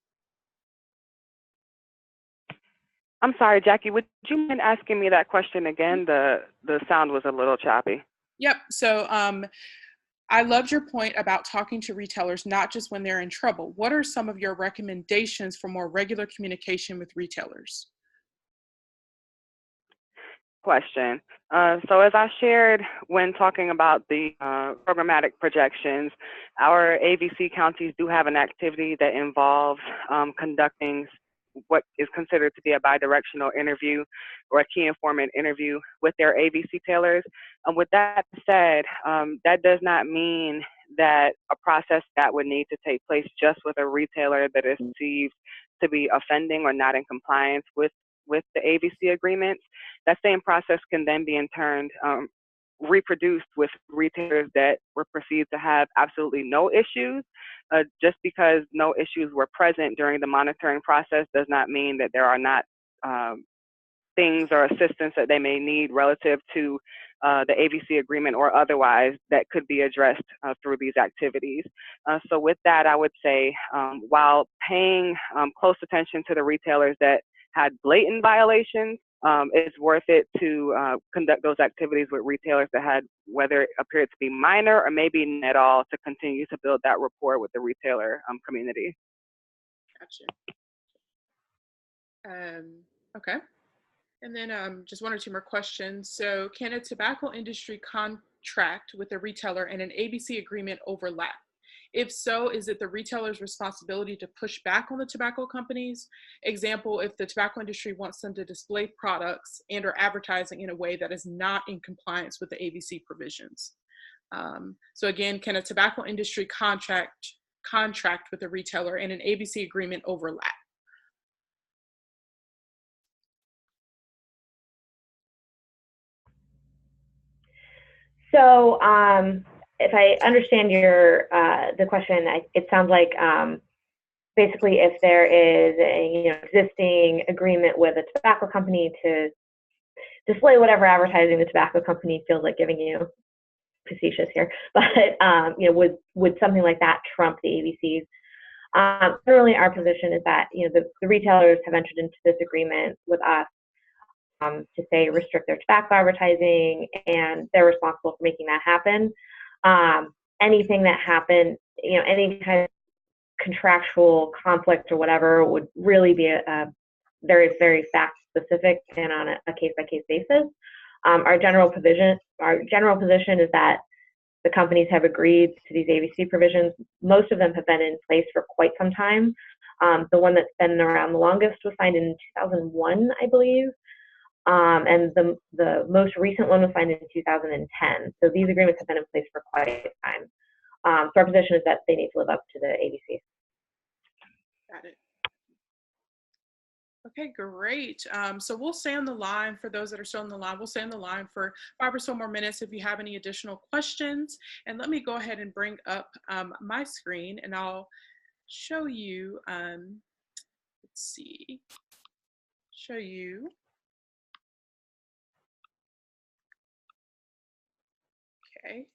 I'm sorry, Jackie, would you mind asking me that question again? The sound was a little choppy. Yep. So I loved your point about talking to retailers not just when they're in trouble. What are some of your recommendations for more regular communication with retailers? Question. So as I shared when talking about the programmatic projections, our AVC counties do have an activity that involves conducting what is considered to be a bidirectional interview or a key informant interview with their AVC tailors. With that said, that does not mean that a process that would need to take place just with a retailer that is perceived to be offending or not in compliance with the AVC agreements. That same process can then be in turn reproduced with retailers that were perceived to have absolutely no issues. Just because no issues were present during the monitoring process does not mean that there are not things or assistance that they may need relative to the AVC agreement or otherwise that could be addressed through these activities. So with that, I would say while paying close attention to the retailers that had blatant violations, it's worth it to conduct those activities with retailers that had, whether it appeared to be minor or maybe not at all, to continue to build that rapport with the retailer community. Gotcha. Okay. And then just one or two more questions. So can a tobacco industry contract with a retailer and an ABC agreement overlap? If so, is it the retailer's responsibility to push back on the tobacco companies? Example, if the tobacco industry wants them to display products and or advertising in a way that is not in compliance with the ABC provisions. So again, can a tobacco industry contract with a retailer and an ABC agreement overlap? So if I understand your the question, it sounds like basically if there is a existing agreement with a tobacco company to display whatever advertising the tobacco company feels like giving you, facetious here, but would something like that trump the AVCs? Certainly, our position is that the retailers have entered into this agreement with us to say restrict their tobacco advertising, and they're responsible for making that happen. Anything that happened, any kind of contractual conflict or whatever would really be a very, very fact specific and on a case by case basis. Our general position is that the companies have agreed to these AVC provisions. Most of them have been in place for quite some time. The one that's been around the longest was signed in 2001, I believe. And the most recent one was signed in 2010. So these agreements have been in place for quite a time. So our position is that they need to live up to the AVCs. Got it. Okay, great. So we'll stay on the line for those that are still on the line. We'll stay on the line for 5 or so more minutes if you have any additional questions. And let me go ahead and bring up my screen and I'll show you, let's see, show you. Okay.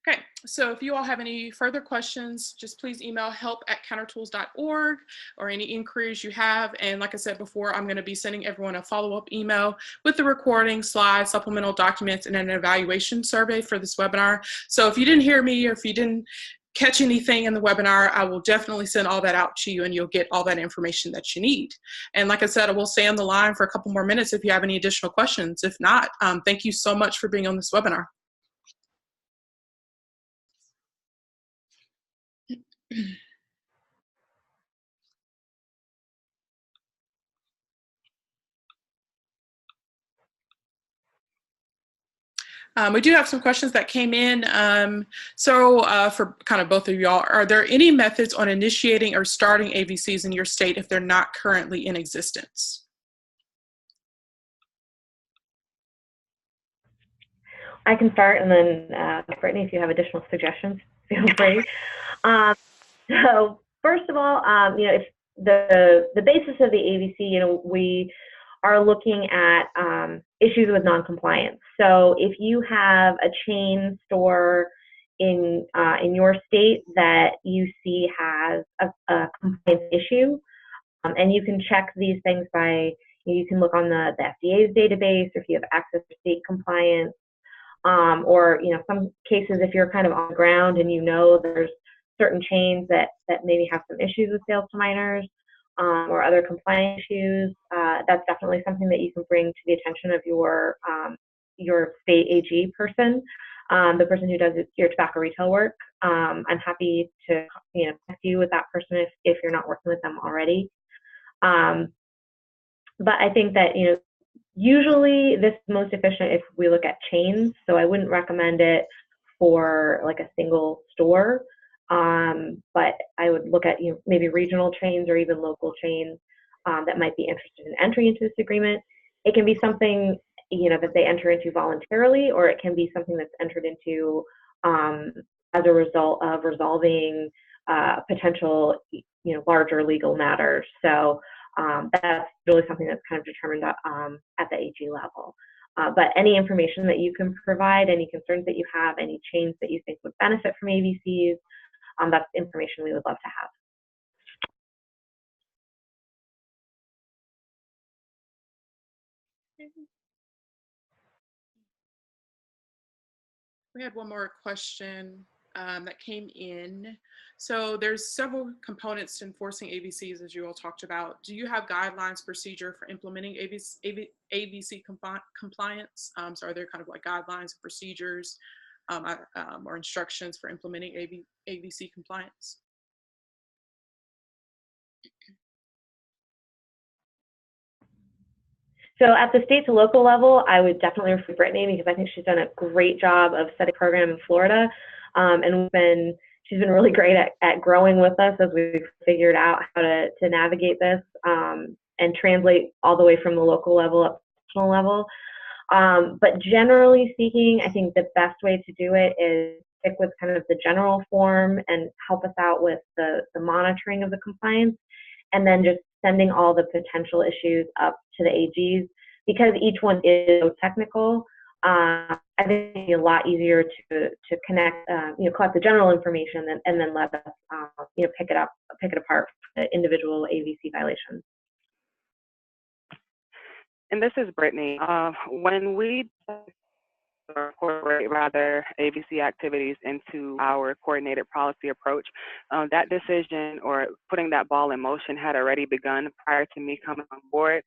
Okay, so if you all have any further questions, just please email help@countertools.org or any inquiries you have. And like I said before, I'm going to be sending everyone a follow-up email with the recording, slides, supplemental documents, and an evaluation survey for this webinar. So if you didn't hear me or if you didn't catch anything in the webinar, I will definitely send all that out to you and you'll get all that information that you need. And like I said, I will stay on the line for a couple more minutes if you have any additional questions. If not, thank you so much for being on this webinar. We do have some questions that came in. For kind of both of y'all, are there any methods on initiating or starting AVCs in your state if they're not currently in existence? I can start, and then Brittany, if you have additional suggestions, feel free. So First of all, if the basis of the AVC, we are looking at issues with noncompliance. So if you have a chain store in your state that you see has a compliance issue, and you can check these things by, you can look on the FDA's database, or if you have access to state compliance, or some cases if you're kind of on the ground and there's certain chains that maybe have some issues with sales to minors, or other compliance issues, that's definitely something that you can bring to the attention of your state AG person, the person who does your tobacco retail work. I'm happy to connect you with that person if you're not working with them already. But I think that usually this is most efficient if we look at chains. So I wouldn't recommend it for like a single store. But I would look at maybe regional chains or even local chains that might be interested in entering into this agreement. It can be something that they enter into voluntarily, or it can be something that's entered into as a result of resolving potential larger legal matters. So that's really something that's kind of determined at the AG level. But any information that you can provide, any concerns that you have, any chains that you think would benefit from AVCs, that's information we would love to have. We had one more question that came in. So there's several components to enforcing AVCs, as you all talked about. Do you have guidelines, procedure for implementing AVC compliance? So are there kind of like guidelines, procedures, or instructions for implementing AVC compliance? So at the state to local level, I would definitely refer to Brittany, because I think she's done a great job of setting a program in Florida. And she's been really great at growing with us as we've figured out how to navigate this and translate all the way from the local level up to the national level. But generally speaking, I think the best way to do it is stick with kind of the general form and help us out with the monitoring of the compliance, and then just sending all the potential issues up to the AGs, because each one is so technical. I think it'd be a lot easier to connect, collect the general information and then let us, pick it apart for the individual AVC violations. And this is Brittany. When we incorporate AVC activities into our coordinated policy approach, that decision or putting that ball in motion had already begun prior to me coming on board.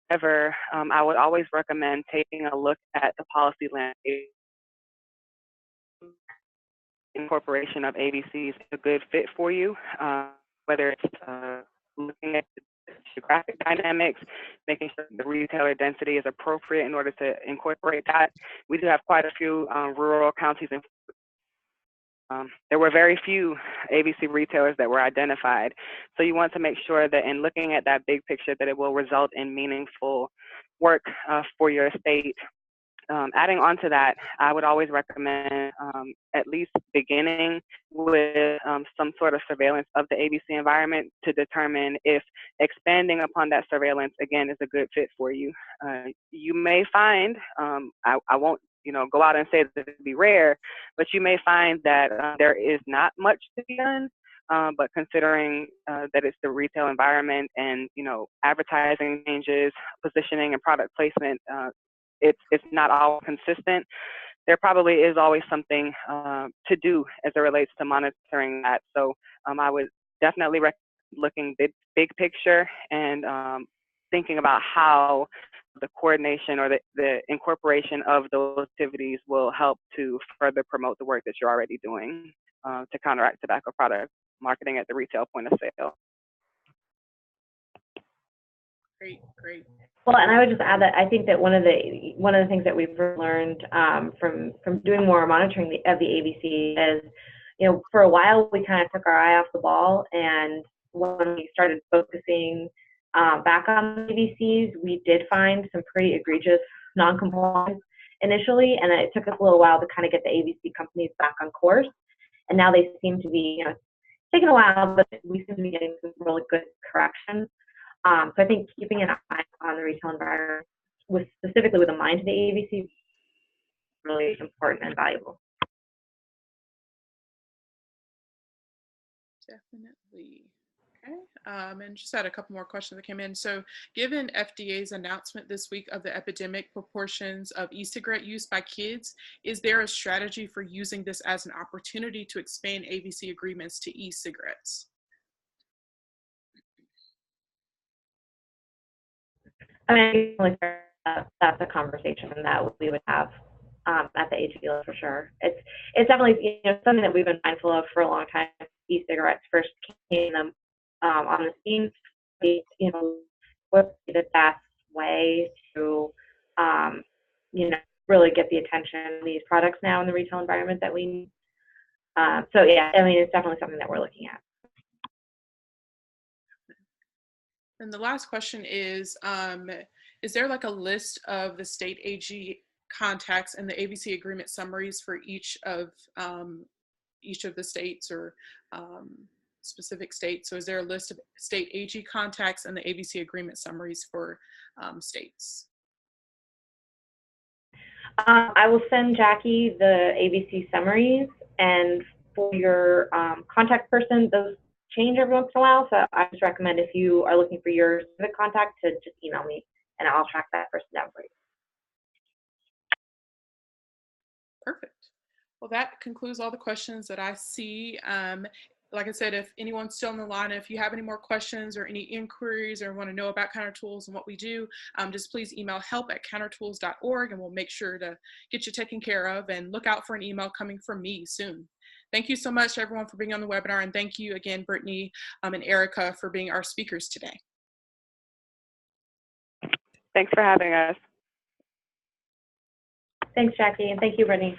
However, I would always recommend taking a look at the policy landscape. Incorporation of AVCs is a good fit for you, whether it's looking at the geographic dynamics, making sure the retailer density is appropriate in order to incorporate that. We do have quite a few rural counties. There were very few AVC retailers that were identified. So you want to make sure that in looking at that big picture that it will result in meaningful work for your state. Adding on to that, I would always recommend at least beginning with some sort of surveillance of the AVC environment to determine if expanding upon that surveillance, again, is a good fit for you. You may find, I won't go out and say that it would be rare, but you may find that there is not much to be done. But considering that it's the retail environment and advertising changes, positioning and product placement, it's not all consistent. There probably is always something to do as it relates to monitoring that. So I would definitely recommend looking big picture and thinking about how the coordination or the incorporation of those activities will help to further promote the work that you're already doing to counteract tobacco product marketing at the retail point of sale. Great. Well, and I would just add that I think that one of the things that we've learned from doing more monitoring of the AVC is, for a while we kind of took our eye off the ball, and when we started focusing back on the AVCs, we did find some pretty egregious non-compliance initially, and it took us a little while to kind of get the AVC companies back on course, and now they seem to be taken a while, but we seem to be getting some really good corrections. So I think keeping an eye on the retail environment, specifically with a mind to the AVC, is really important and valuable. Definitely. Okay. And just had a couple more questions that came in. So given FDA's announcement this week of the epidemic proportions of e-cigarette use by kids, is there a strategy for using this as an opportunity to expand AVC agreements to e-cigarettes? I mean, that's a conversation that we would have at the AG level for sure. It's definitely something that we've been mindful of for a long time. E-cigarettes first came on the scene. What's the best way to really get the attention of these products now in the retail environment that we need. So yeah, I mean, it's definitely something that we're looking at. And the last question is there like a list of the state AG contacts and the AVC agreement summaries for each of the states or specific states? So is there a list of state AG contacts and the AVC agreement summaries for states? I will send Jackie the AVC summaries, and for your contact person, those change every once in a while. So I just recommend, if you are looking for your specific contact, to just email me and I'll track that person down for you. Perfect. Well, that concludes all the questions that I see. Like I said, if anyone's still on the line, if you have any more questions or any inquiries or want to know about CounterTools and what we do, just please email help@countertools.org and we'll make sure to get you taken care of, and look out for an email coming from me soon. Thank you so much, everyone, for being on the webinar. And thank you again, Brittany and Erika, for being our speakers today. Thanks for having us. Thanks, Jackie, and thank you, Brittany.